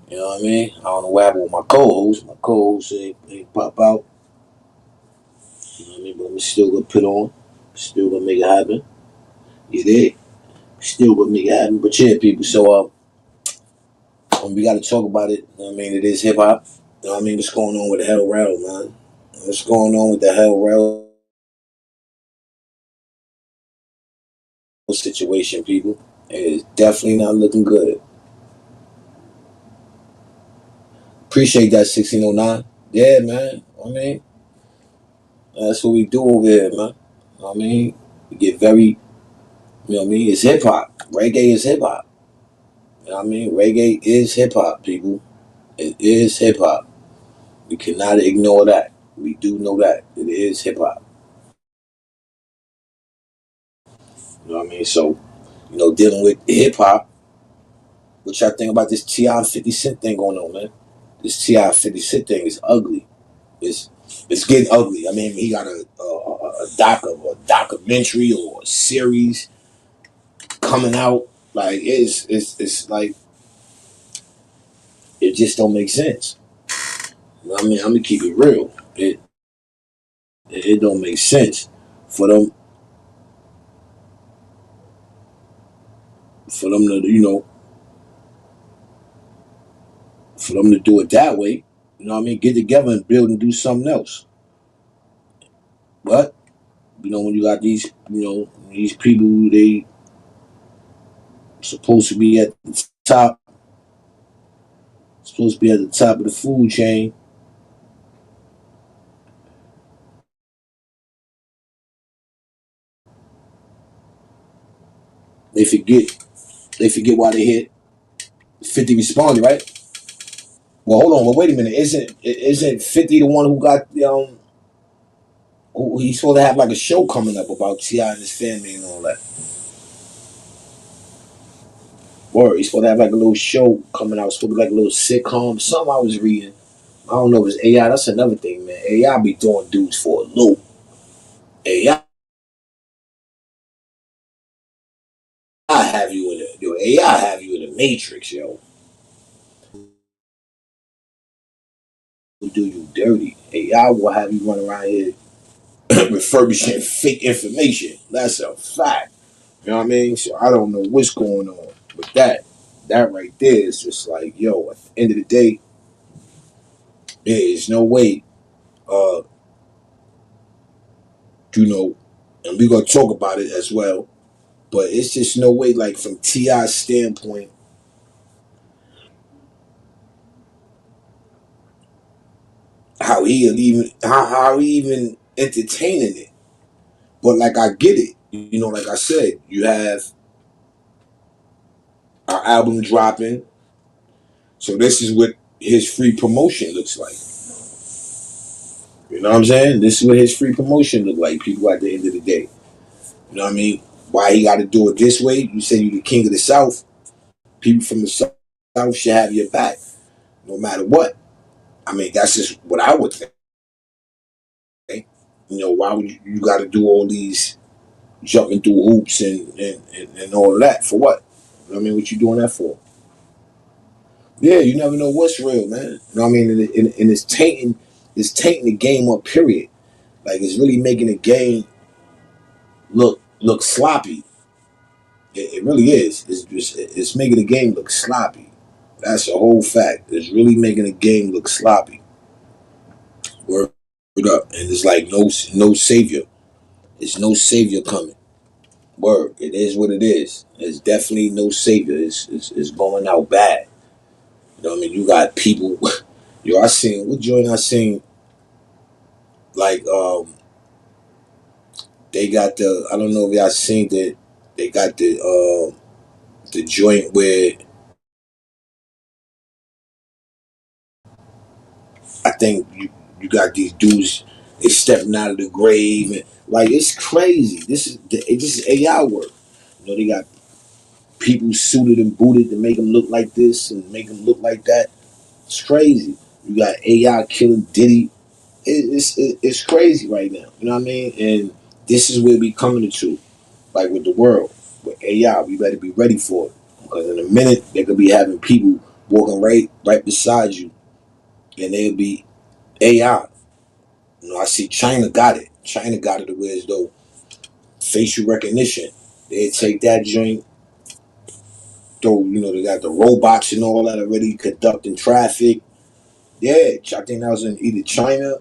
You know what I mean? I don't know what happened with my co-host. My co-host ain't pop out. You know what I mean? But I'm still gonna put on. Still gonna make it happen. You there? Still gonna make it happen. But yeah, people. So we gotta talk about it. You know what I mean? It is hip hop. You know what I mean? What's going on with the Hell Rell, man? What's going on with the Hell Rell situation, people. It is definitely not looking good. Appreciate that 1609. Yeah, man. I mean, that's what we do over here, man. I mean, we get very, you know what I mean? It's hip hop. Reggae is hip hop. You know what I mean? Reggae is hip hop, people. It is hip hop. We cannot ignore that. We do know that. It is hip hop. You know what I mean? So, dealing with hip hop, what y'all think about this T.I. 50 Cent thing going on, man? This T.I. 50 Cent thing is ugly. It's it's getting ugly. I mean, he got a documentary or a series coming out. Like it's like it just don't make sense. You know what I mean, I'm gonna keep it real. It don't make sense for them to for them to do it that way. You know what I mean? Get together and build and do something else. But when you got these people, they supposed to be at the top, supposed to be at the top of the food chain. They forget. They forget why they hit 50 responded, right? Well, hold on. Well, wait a minute. Isn't 50 the one who got who he's supposed to have like a show coming up about T.I. and his family and all that? Or he's supposed to have like a little show coming out. It's supposed to be like a little sitcom. Something I was reading. I don't know if it's AI. That's another thing, man. AI be throwing dudes for a loop. AI have you in a yo. AI have you in the matrix, yo. Will do you dirty. AI will have you run around here refurbishing fake information. That's a fact. You know what I mean? So I don't know what's going on with that. That right there is just like, yo, at the end of the day, there is no way, uh, and we're gonna talk about it as well, but it's just no way, like from T.I.'s standpoint, how he even entertaining it. But like I get it. Like I said, you have our album dropping. So this is what his free promotion looks like. You know what I'm saying? This is what his free promotion look like, people, at the end of the day. You know what I mean? Why he got to do it this way? You say you the king of the South. People from the South should have your back, no matter what. I mean, that's just what I would think. Why would you got to do all these jumping through hoops and all of that for what? You know what I mean? What you doing that for? Yeah, you never know what's real, man. You know what I mean? And it's tainting the game up. Period. Like it's really making the game look sloppy. It really is. It's making the game look sloppy. That's a whole fact. It's really making the game look sloppy. Word up, and it's like no savior. It's no savior coming. Word. It is what it is. It's definitely no savior. It's going out bad. You know what I mean? You got people. Yo, I seen what joint I seen. Like they got the. I don't know if y'all seen that. They got the joint where I think you got these dudes. They stepping out of the grave and like it's crazy. This is AI work. They got people suited and booted to make them look like this and make them look like that. It's crazy. You got AI killing Diddy. It's crazy right now. You know what I mean? And this is where we coming to, like with the world, with AI. We better be ready for it because in a minute they could be having people walking right beside you, and they'll be AI. I see China got it. China got it to where as though facial recognition. They take that joint, though, they got the robots and all that already conducting traffic. Yeah, I think that was in either China,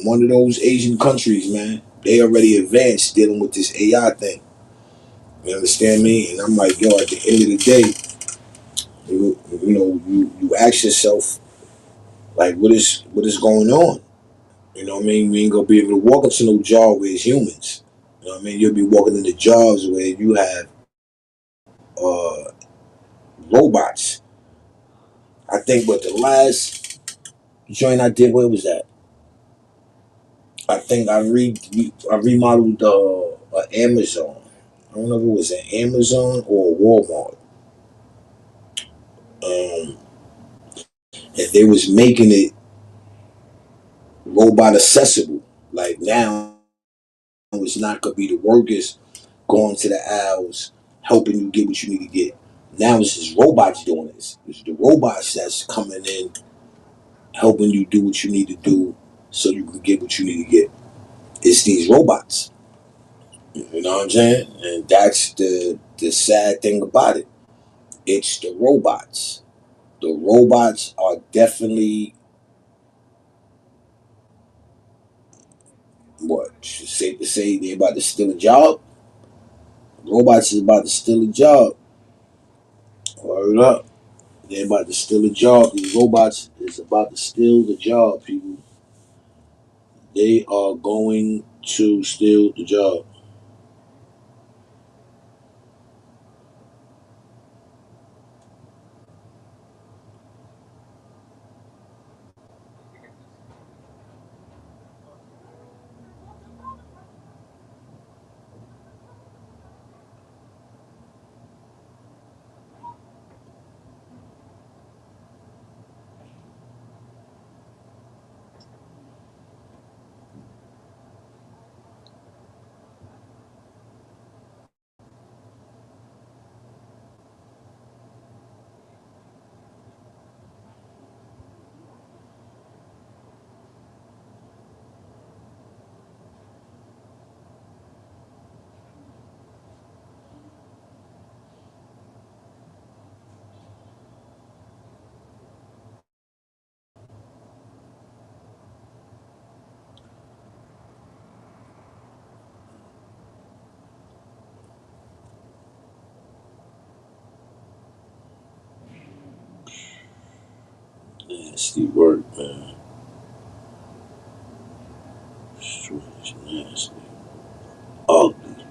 one of those Asian countries, man. They already advanced dealing with this AI thing. You understand me? And I'm like, yo, at the end of the day, you ask yourself, like, what is going on? You know what I mean? We ain't gonna be able to walk into no job where it's humans. You know what I mean? You'll be walking into jobs where you have uh, robots. I think what the last joint I did, where was that? I think I remodeled Amazon. I don't know if it was an Amazon or a Walmart. Um, and they was making it robot accessible. Like now, it's not gonna be the workers going to the aisles helping you get what you need to get. Now it's just robots doing this. It's the robots that's coming in helping you do what you need to do so you can get what you need to get. It's these robots. You know what I'm saying? And that's the sad thing about it. It's the robots. The robots are definitely what? Safe to say they're about to steal a job. Robots is about to steal a job. Word up. They're about to steal a job. These robots is about to steal the job, people. They are going to steal the job. Nasty work, man. Strange, nasty, ugly.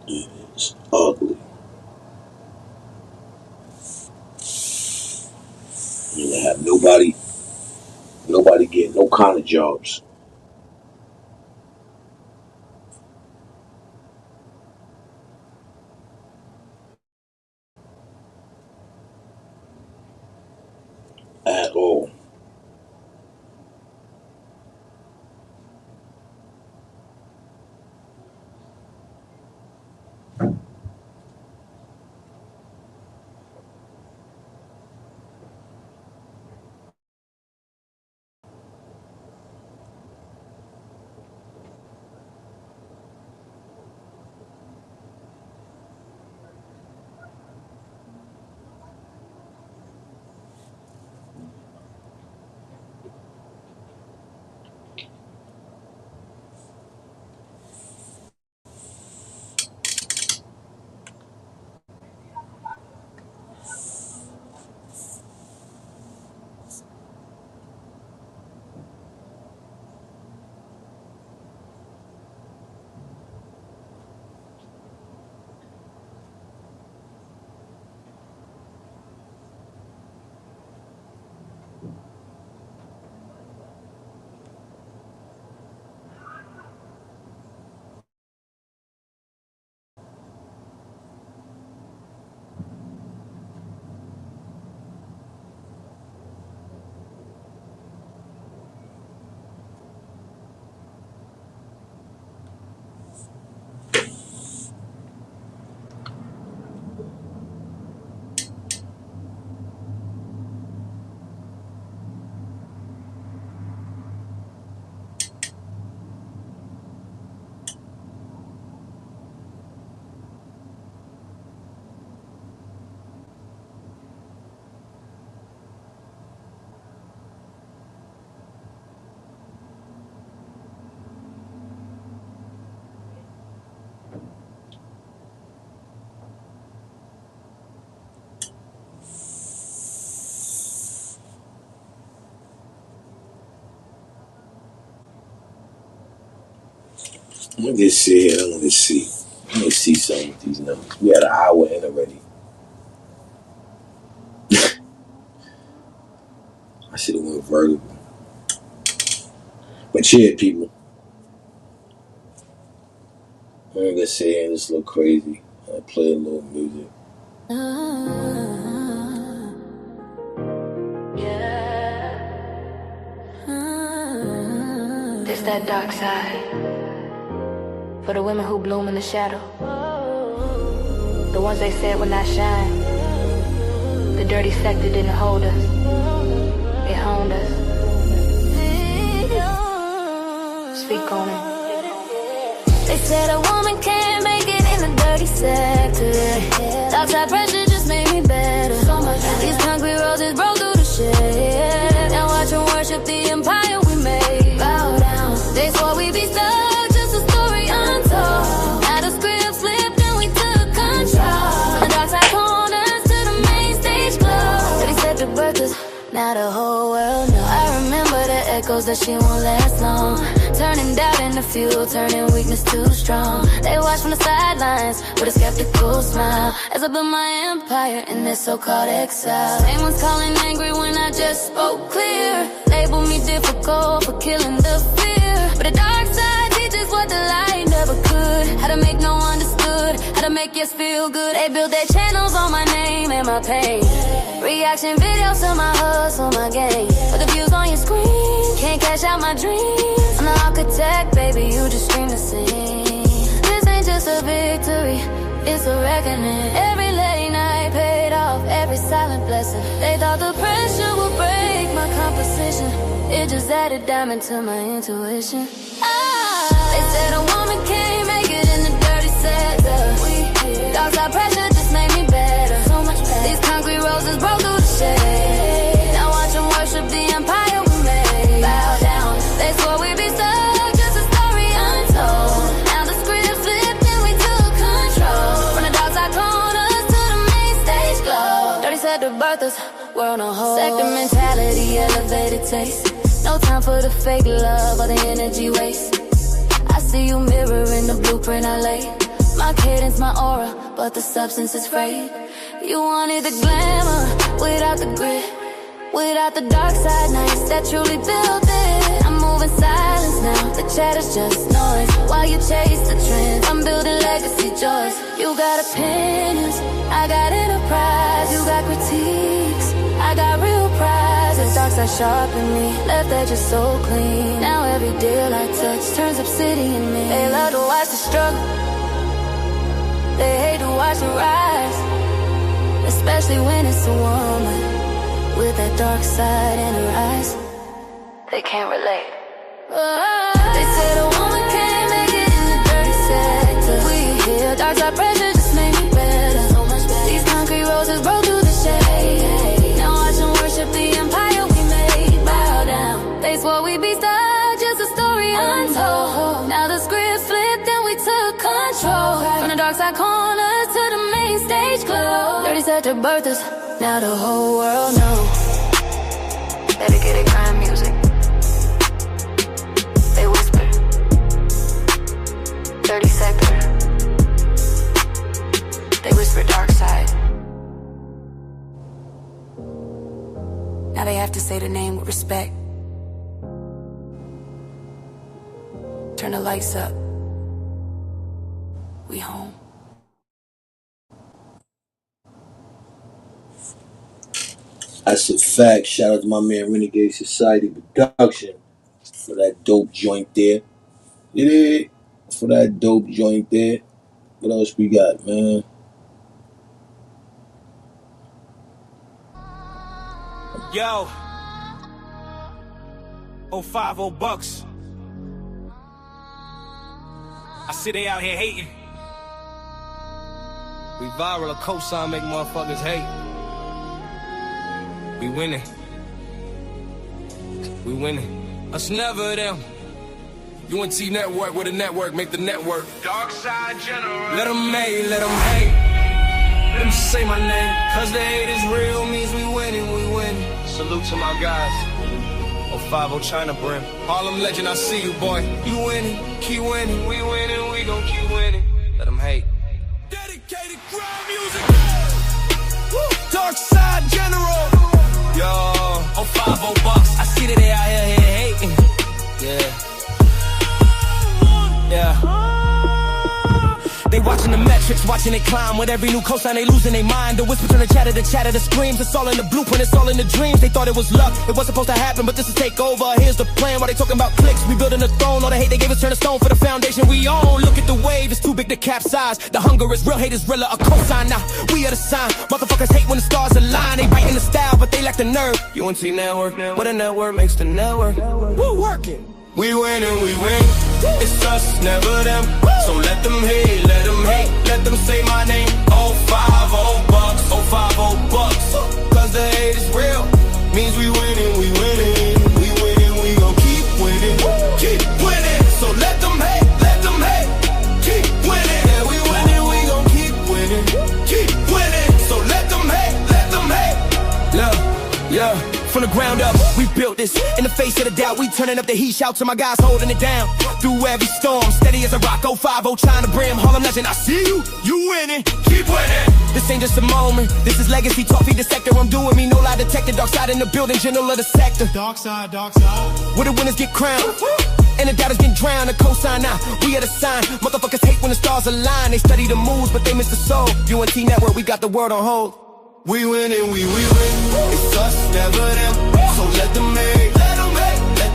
It's ugly. You have nobody getting no kind of jobs at all. I'm gonna just sit here and I'm gonna see. I'm gonna see something with these numbers. We had an hour in already. I should have went vertical. But yeah, people. I'm gonna sit here and just look crazy. I play a little music. It's that dark side for the women who bloom in the shadow, the ones they said would not shine. The dirty sector didn't hold us, it honed us. Speak on it. They said a woman can't make it in the dirty sector. Dark side pressure just made me better. These concrete roses broke through the shade. Now watch them worship the empire we made. Bow down. They swore we be stuck, just a story untold. Now the script flipped and we took control. The dark side corners to the main stage closed. They said the birth is now the whole world knows. I remember the echoes that she won't last long. Turning doubt into fuel, turning weakness too strong. They watch from the sidelines with a skeptical smile as I build my empire in this so-called exile. Same ones calling angry when I just spoke clear. Label me difficult for killing the fear. But the dark side teaches what the light never could. How to make no understood, how to make yes feel good. They build their channels on my name and my pain. Reaction videos to my hustle, my game. But the views on your screen can't cash out my dreams. I'm the architect, baby, you just dream to sing. This ain't just a victory, it's a reckoning. Every late night paid off, every silent blessing. They thought the pressure would break my composition. It just added diamond to my intuition. They said a woman can't make it in the dirty sector. Dark side pressure just made me better. So much better. These concrete roses broke through the shade. Now watch them worship the empire we made. Bow down. They swore we'd be stuck, just a story untold. Now the script flipped and we took control. From the dark side corners to the main stage glow. Dirty said to birth us, we're on a whole sector mentality, elevated taste. No time for the fake love or the energy waste. I see you mirroring the blueprint I laid. My cadence, my aura, but the substance is frayed. You wanted the glamour without the grit, without the dark side nights that truly built it. I'm moving silence now, the chatter's just noise. While you chase the trends, I'm building legacy joys. You got opinions, I got enterprise. You got critiques, I got real prize. The dark side sharpened me, left edges so clean. Now every deal I touch turns obsidian in me. They love to watch the struggle, they hate to watch it rise. Especially when it's a woman with that dark side in her eyes. They can't relate. They said a woman can't make it in the dirty sector. We hear dark side pressure just made me better. So much better. These concrete roses broke through the shade. Now watch them worship the empire we made. Bow down. They swore we'd be stuck, just a story untold. Now the script flipped and we took control. From the dark side corners to the main stage glow. Dirty said to birth us, now the whole world knows. Better get it crime music. They whisper. Dirty sector. They whisper dark side. Now they have to say the name with respect. Turn the lights up. We home. That's a fact. Shout out to my man Renegade Society Production for that dope joint there. Yeah, for that dope joint there. What else we got, man? Yo, 050 bucks. I see they out here hating. We viral, a cosign make motherfuckers hate. We winning. We winning. Us never them. UNT network with a network, make the network. Dark side general. Let them hate, let them hate. Let me say my name. Cause the hate is real means we winning, we winning. Salute to my guys. 05 China brim. Harlem legend, I see you, boy. You winning, keep winning, we gon' keep winning. Let them hate. Dedicated crowd music. Dark side general. Yo, 050 bucks. I see that they out here hating. Yeah. They watching the metrics, watching it climb. With every new cosign, they losing their mind. The whisper turn the chatter to screams. It's all in the blueprint, it's all in the dreams. They thought it was luck, it was supposed to happen, but this is takeover. Here's the plan, while they talking about clicks, we building a throne. All the hate they gave us turn a stone for the foundation we own. Look at the wave, it's too big to capsize. The hunger is real, hate is realer, a cosign now. We are the sign, motherfuckers hate when the stars align. They biting the style, but they lack the nerve. UNT network, what a network makes the network. We're working. We winning, we win. It's us, never them. So let them hate, let them say my name. 050 bucks, 050 bucks. Cause the hate is real. Means we winning, we winning. We winning, we gon' keep winning. Keep winning. So let them hate, keep winning. Yeah, we winning, we gon' keep winning. Keep winning. So let them hate. Look, yeah. From the ground up, we built this. In the face of the doubt, we turning up the heat. Shout to my guys holding it down. Through every storm, steady as a rock. 050 China brim, Harlem legend. I see you, you winning, keep winning. This ain't just a moment, this is legacy. Talk, feed the sector, I'm doing me. No lie detected, dark side in the building, general of the sector. Dark side. Where the winners get crowned, and the doubters get drowned. The cosign now, we are the sign. Motherfuckers hate when the stars align. They study the moves, but they miss the soul. UNT network, we got the world on hold. We winning, we win. It's us, never them. So let them hate, let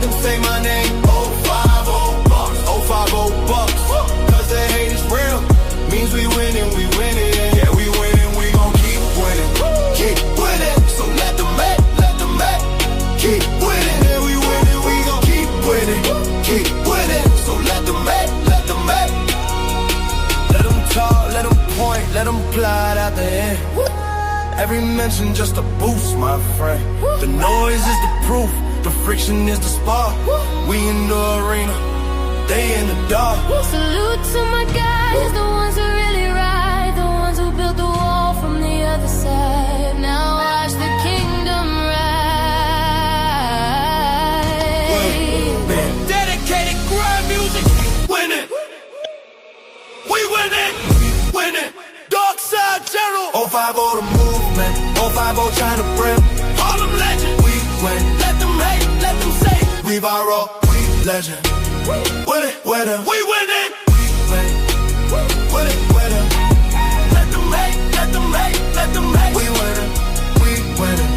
them say my name. 050 bucks, 050 bucks. Cause the hate is real. Means we winning, we winning. Yeah, we winning, we gon' keep winning. Keep winning. So let them hate, keep winning. Yeah, we winning, we gon' keep winning. Keep winning. So let them hate. Let them talk, let them point, let them plot out the end. Every mention just a boost, my friend. The noise is the proof, the friction is the spark. We in the arena, they in the dark. Salute to my guys, the ones who really ride, the ones who built the wall from the other side. Now watch the kingdom rise. Dedicated grind music, winning. We winning. Dark side general. 050 the movement, 050 China brim. Harlem legend, we win. Let them hate, let them say. We viral, we legend. Winning, winning, we winning. We win. Winning, winning. Let them hate, let them hate. We winning, we winning.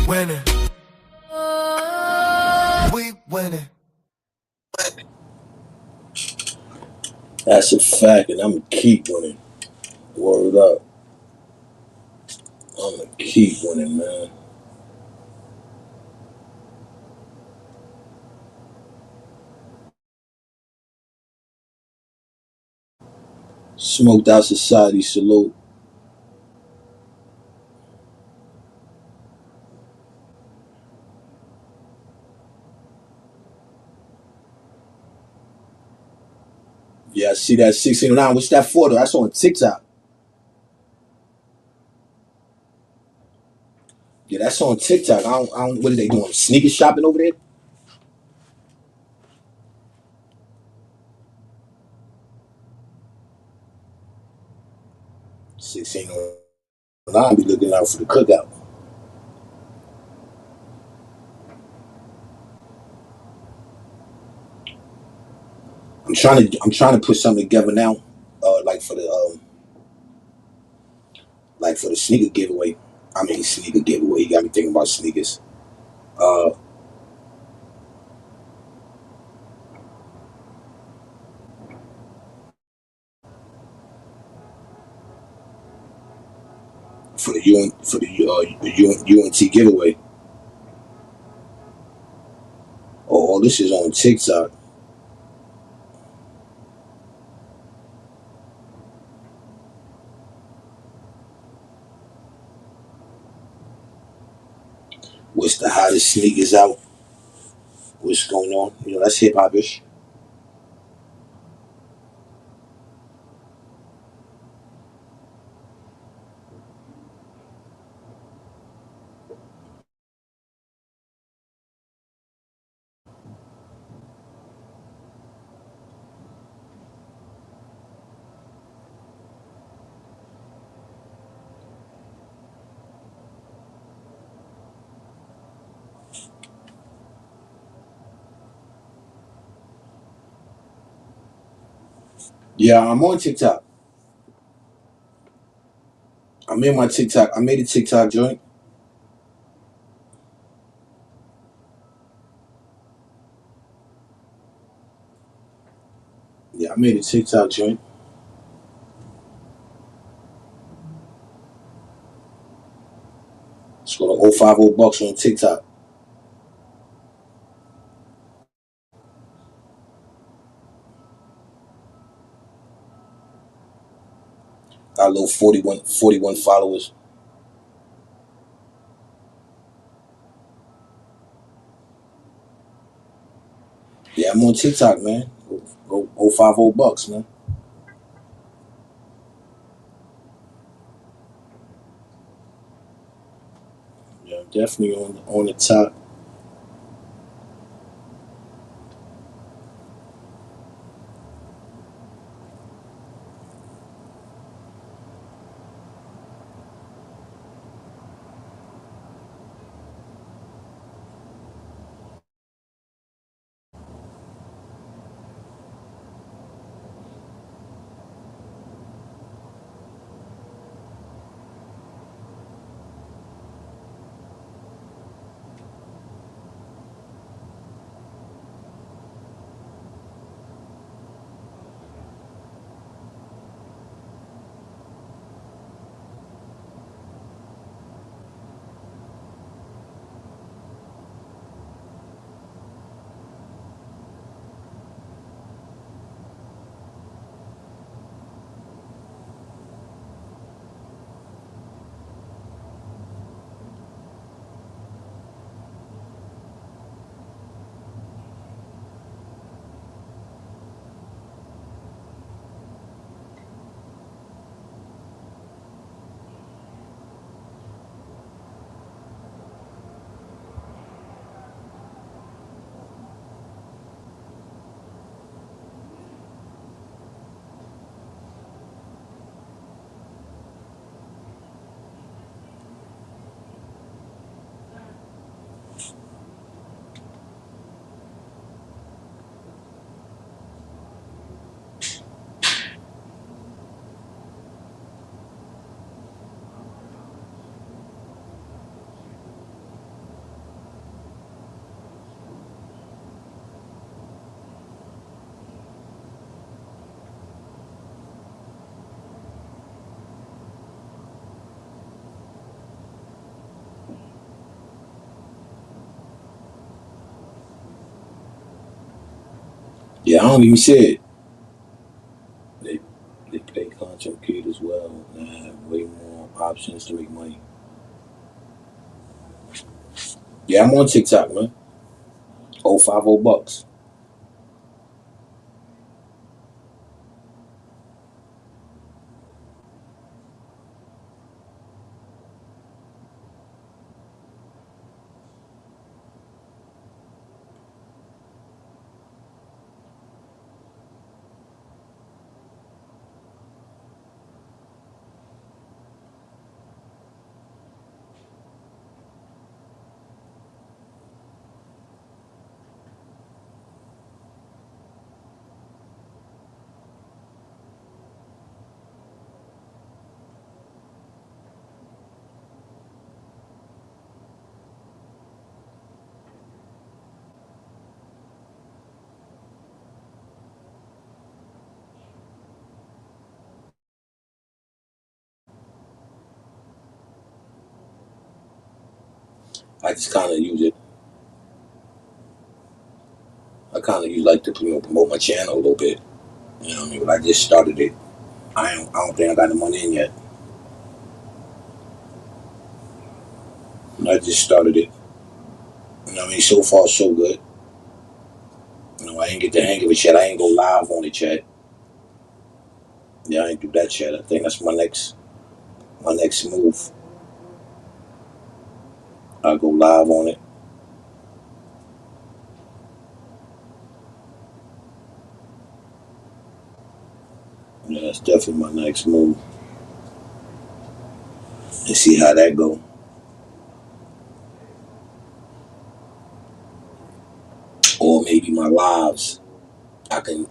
Winning. We winning. That's a fact, and I'm gonna keep winning. Word up. I'm gonna keep winning, man. Smoked Out Society, salute. Yeah, I see that 1609. What's that for though? That's on TikTok. Yeah, that's on TikTok. I don't. What are they doing? Sneaker shopping over there? 1609. I'll be looking out for the cookout. I'm trying to put something together now, like for the sneaker giveaway. I mean sneaker giveaway. You got me thinking about sneakers. For the UNT giveaway. Oh, this is on TikTok. sneakers out. What's going on? You know, that's hip hop ish. Yeah, I'm on TikTok. I made my TikTok. I made a TikTok joint. Yeah, I made a TikTok joint. It's called 050 bucks on TikTok. Got a little 41 followers. Yeah, I'm on TikTok, man. Go 050 bucks, man. Yeah, definitely on the top. Yeah, I don't even see it. They they pay content creators well and have way more options to make money. Yeah, I'm on TikTok, man. 050 bucks. I just kind of use it. I kind of use like to promote my channel a little bit. You know what I mean? But I just started it. I don't think I got the money in yet. I just started it. You know what I mean? So far, so good. You know, I ain't get the hang of it yet. I ain't go live on it yet. Yeah, I ain't do that yet. I think that's my next move. I'll go live on it. Yeah, that's definitely my next move. And see how that go. Or maybe my lives I can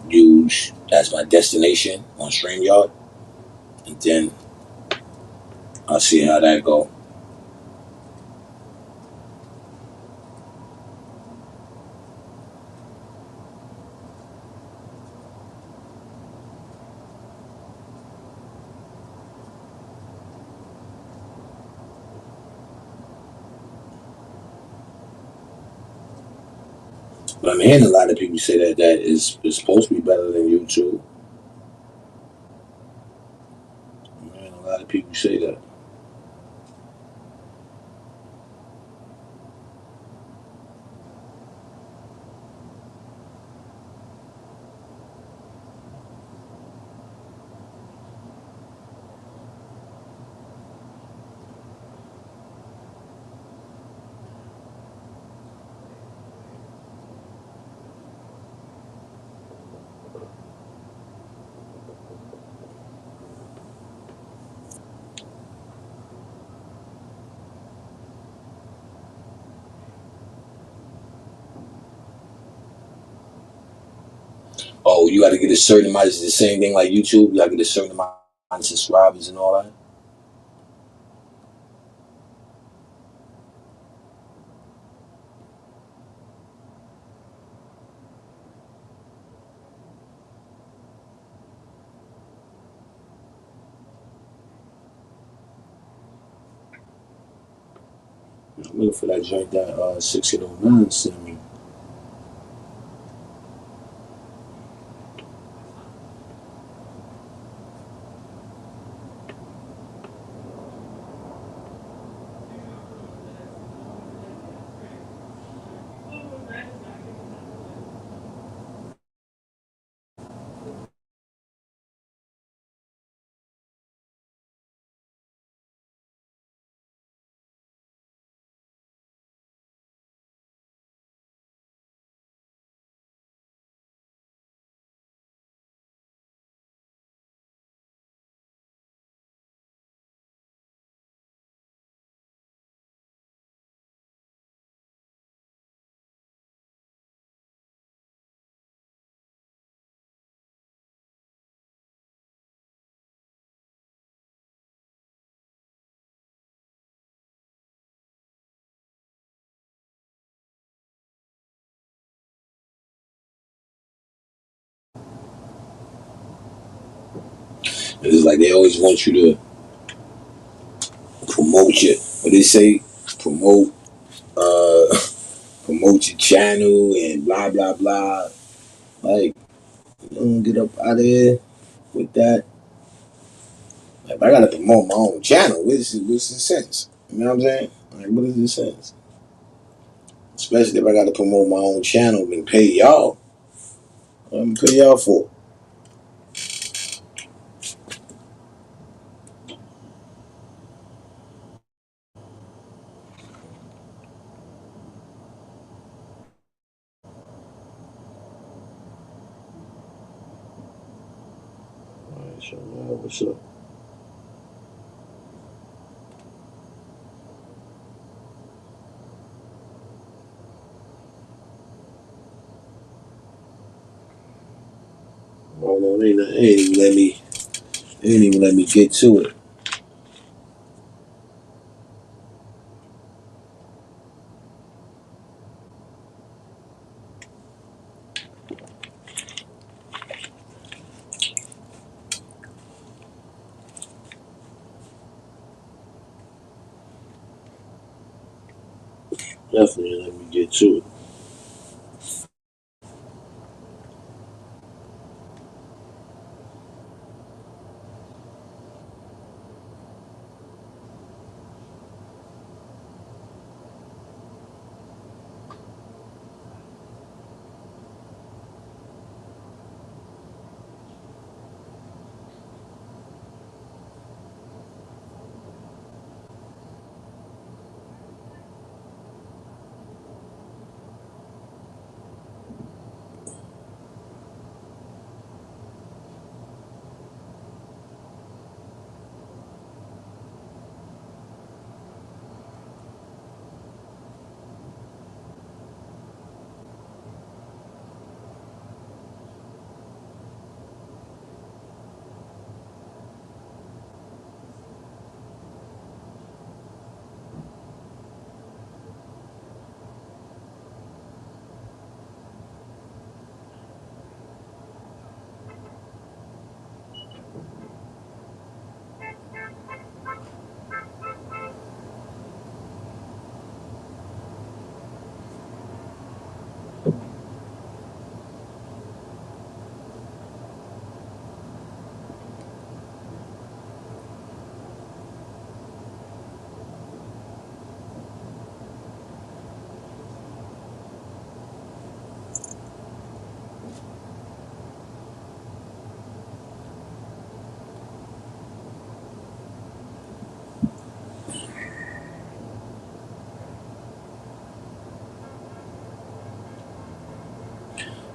use as my destination on StreamYard, and then I'll see how that go. But I'm hearing a lot of people say that is supposed to be better than YouTube. I'm hearing a lot of people say that. Oh, you got to get a certain amount. It's the same thing like YouTube. You got to get a certain amount of subscribers and all that. I'm looking for that joint that 6809 sent me. It's like they always want you to promote your, what they say, promote, uh, promote your channel and blah blah blah. Like, you don't get up out of here with that. Like, if I gotta promote my own channel, what's the sense? You know what I'm saying? Like, what is the sense? Especially if I gotta promote my own channel and pay y'all. What I'm gonna pay y'all for? Alright, so what's up? Hold on, they ain't even let me get to it. Definitely let me get to it.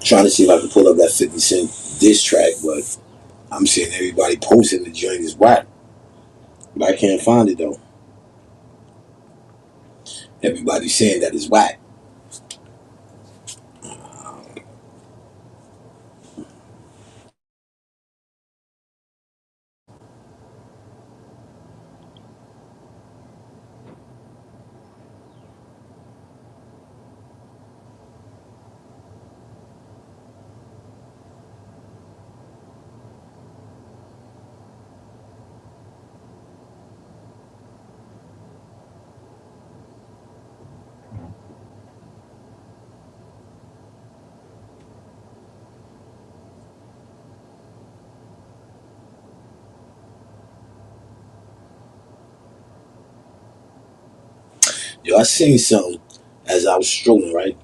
Trying to see if I can pull up that 50 Cent diss track, but I'm seeing everybody posting the joint is whack. But I can't find it though. Everybody's saying that it's whack. Yo, I seen something as I was strolling, right?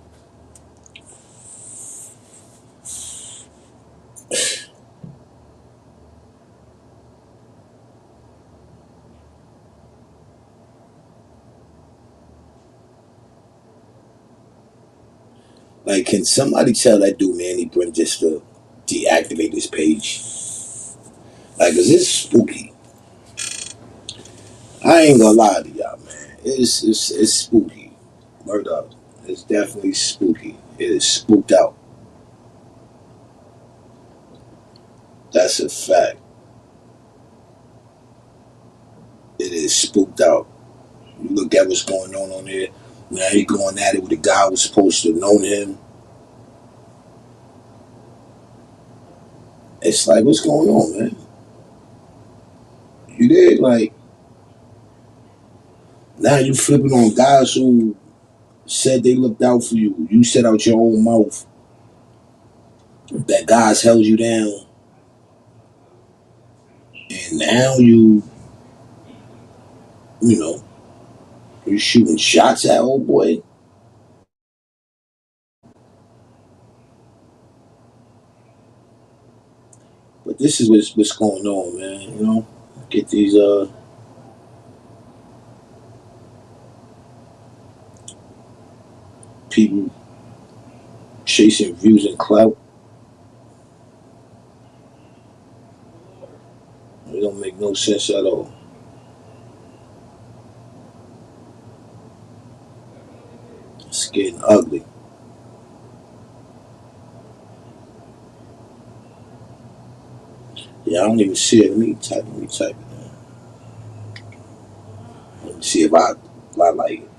Like, can somebody tell that dude Manny Brent just to deactivate this page? Like, 'cause it's spooky. I ain't gonna lie to y'all, man. It's spooky. Word up. It's definitely spooky. It is spooked out. That's a fact. It is spooked out. You look at what's going on there. Now he going at it with the guy who was supposed to have known him. It's like, what's going on, man? You did like now you flipping on guys who said they looked out for you. You said out your own mouth that guys held you down, and now you know, you shooting shots at old boy. But this is what's going on, man. You know, get these people chasing views and clout. It don't make no sense at all. It's getting ugly. Yeah, I don't even see it. Let me type it. Let me see if I like it.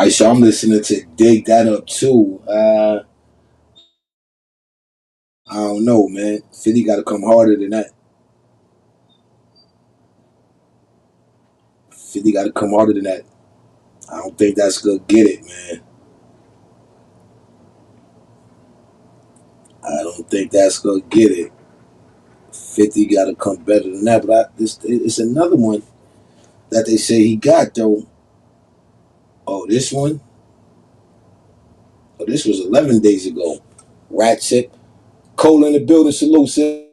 Alright, so I'm listening to Dig That Up too. I don't know, man. 50 got to come harder than that. 50 got to come harder than that. I don't think that's gonna get it, man. I don't think that's gonna get it. 50 got to come better than that. But it's another one that they say he got though. Oh, this one. Oh, this was 11 days ago. Ratchet. Cole in the building. Salute, sis.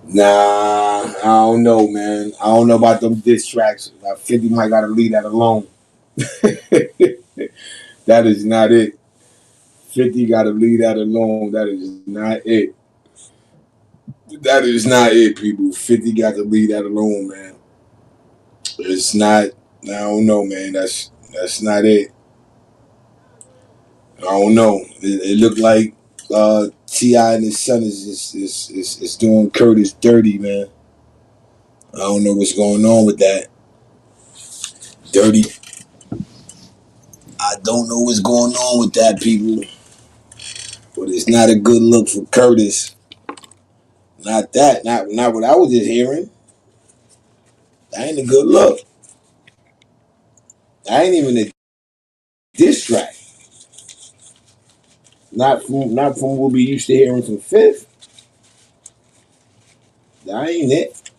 Nah, I don't know, man. I don't know about them diss tracks. 50 might gotta leave that alone. That is not it. 50 gotta leave that alone. That is not it. That is not it, people. 50 got to leave that alone, man. It's not. I don't know, man. That's not it. I don't know. It looked like T.I. and his son is doing Curtis dirty, man. I don't know what's going on with that. Dirty. I don't know what's going on with that, people. But it's not a good look for Curtis. Not that. Not what I was just hearing. That ain't a good look. That ain't even a diss track. Not from what we used to hearing from Fifth. That ain't it.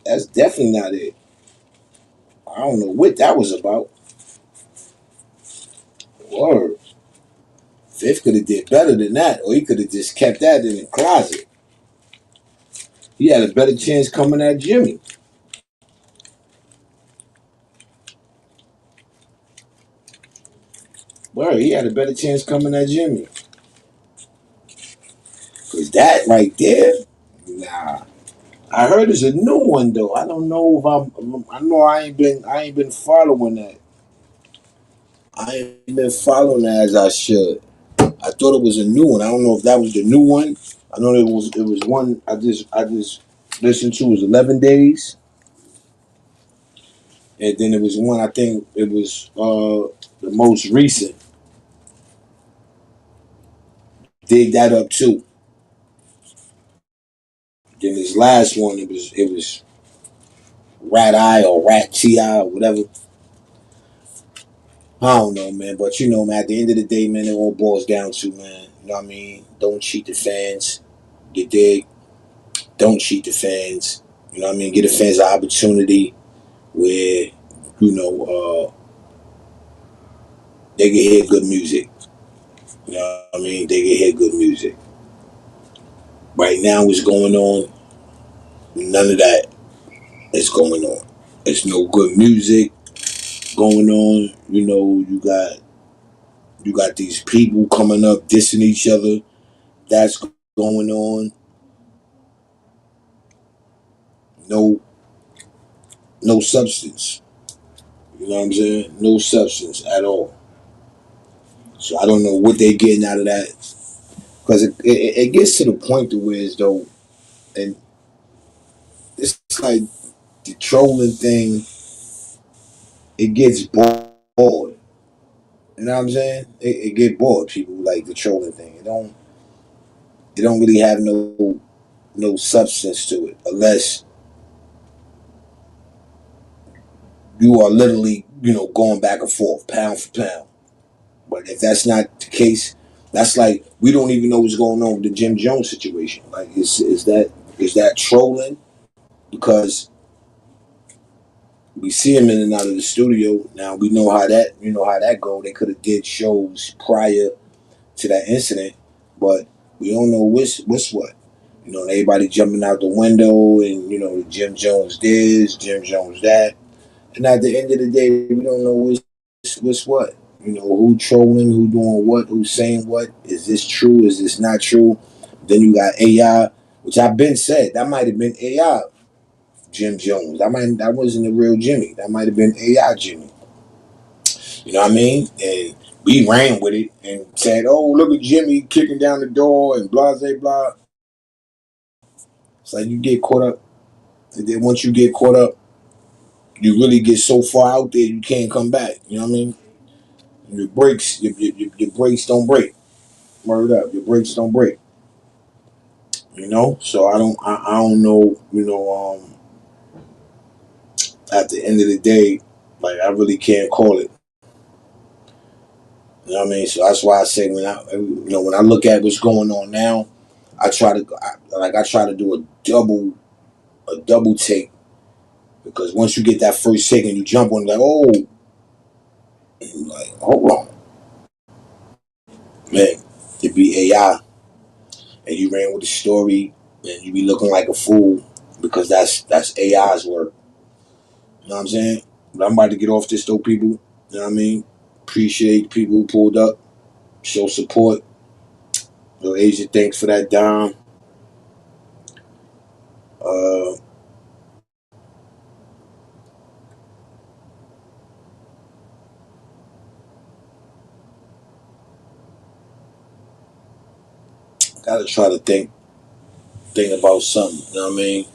That's definitely not it. I don't know what that was about. Word. Fifth could have did better than that, or he could have just kept that in the closet. He had a better chance coming at Jimmy. Word, he had a better chance coming at Jimmy. Cause that right there, nah. I heard there's a new one though. I don't know if I know I ain't been following that. I ain't been following that as I should. I thought it was a new one. I don't know if that was the new one. I know it was one I just listened to. It was 11 days, and then it was one I think it was the most recent. Dig That Up too. Then this last one it was Rat Eye or Rat Ti or whatever. I don't know, man, but you know, man. At the end of the day, man, it all boils down to, man. You know what I mean? Don't cheat the fans. You dig? Don't cheat the fans. You know what I mean? Give the fans an opportunity where you know they can hear good music. You know what I mean? They can hear good music. Right now, what's going on? None of that is going on. It's no good music going on. You know, you got these people coming up dissing each other. That's going on. No, no substance. You know what I'm saying? No substance at all. So I don't know what they're getting out of that because it gets to the point to where it's though, and it's like the trolling thing. It gets bored. You know what I'm saying? It get bored. People like the trolling thing. It don't really have no substance to it unless you are literally going back and forth, pound for pound. But if that's not the case, that's like we don't even know what's going on with the Jim Jones situation. Like, is that trolling? Because we see him in and out of the studio. Now we know how that go. They could have did shows prior to that incident, but we don't know what's what. Everybody jumping out the window, and Jim Jones this, Jim Jones that, and at the end of the day, we don't know what's what. Who trolling, who doing what, who's saying what. Is this true? Is this not true? Then you got AI, which I've been said that might have been AI. Jim Jones. That wasn't the real Jimmy. That might have been AI Jimmy. You know what I mean? And we ran with it and said, "Oh, look at Jimmy kicking down the door and blah blah blah." It's like you get caught up, and then once you get caught up, you really get so far out there you can't come back. You know what I mean? Your brakes don't break. Word up, your brakes don't break. You know, so I don't know. You know, at the end of the day, like I really can't call it. You know what I mean? So that's why I say when I look at what's going on now, I try to do a double take, because once you get that first take and you jump on, like, oh, like, hold on, man, to be AI and you ran with the story and you be looking like a fool because that's AI's work. You know what I'm saying? But I'm about to get off this though, people. You know what I mean? Appreciate the people who pulled up, show support. Yo, Asia, thanks for that dime. Uh, gotta try to think about something. You know what I mean?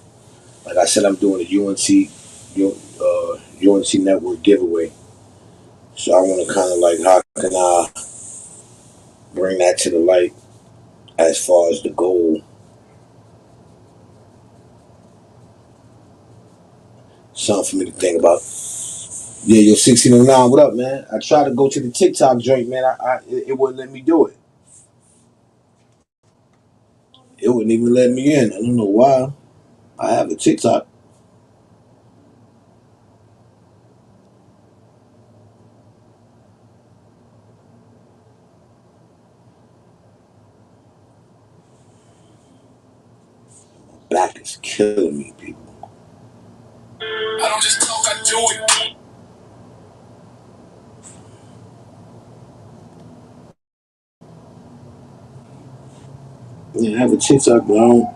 Like I said, I'm doing a UNC Network giveaway. So I want to kind of like, how can I bring that to the light as far as the goal? Something for me to think about. Yeah, yo, 1609, what up, man? I tried to go to the TikTok joint, man. It wouldn't let me do it. It wouldn't even let me in. I don't know why. I have a TikTok. Back is killing me, people. I don't just talk, I do it. Yeah, I have a TikTok, but I don't.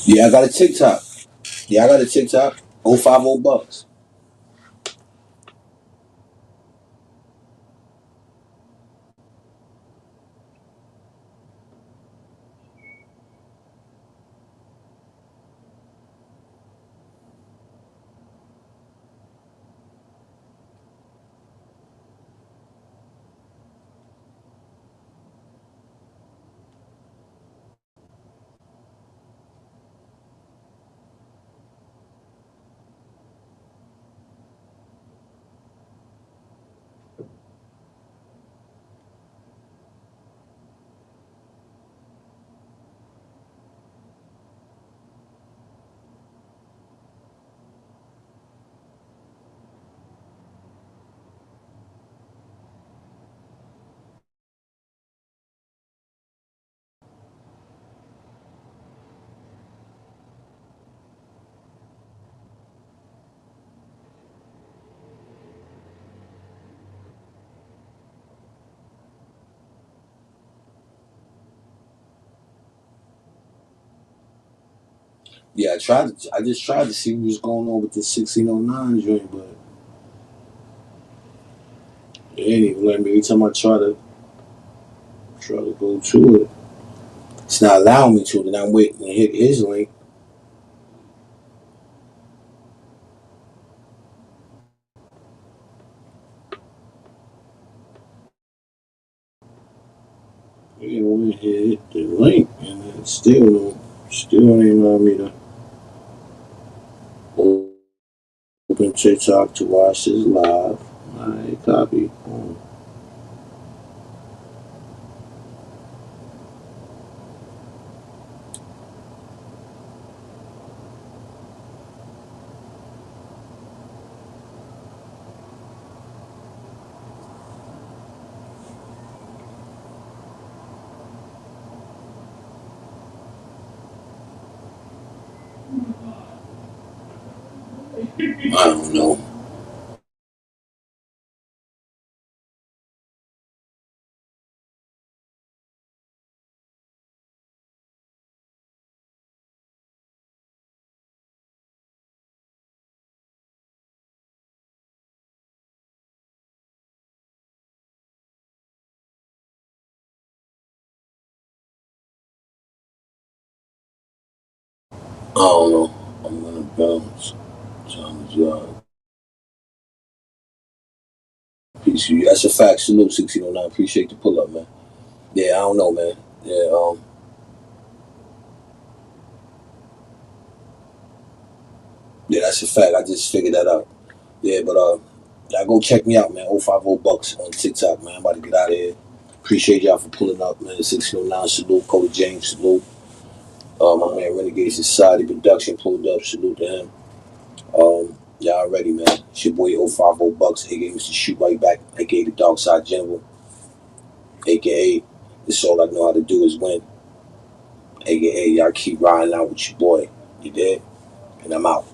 Yeah, I got a TikTok. Yeah, I got a TikTok. 050 bucks. Yeah, I just tried to see what was going on with the 1609 joint, but it ain't even letting me. Every time I try to go to it, it's not allowing me to. Then I'm waiting to hit his link. You know, hit the link, and it still ain't allowing me to open TikTok to watch this live. Alright, copy. Boom. I don't know. I don't know. I'm gonna bounce. Time is up. Peace to you. That's a fact. Salute 1609. Appreciate the pull up, man. Yeah, I don't know, man. Yeah, yeah, that's a fact. I just figured that out. Yeah, but y'all go check me out, man. 050 bucks on TikTok, man. I'm about to get out of here. Appreciate y'all for pulling up, man. 1609, salute. Cody James, salute. My man Renegade Society Production pulled up. Salute to him. Y'all ready, man. It's your boy 050 bucks, aka Mr. Shoot Right Back, aka the Dark Side General, aka this all I know how to do is win, aka y'all keep riding out with your boy. You did? And I'm out.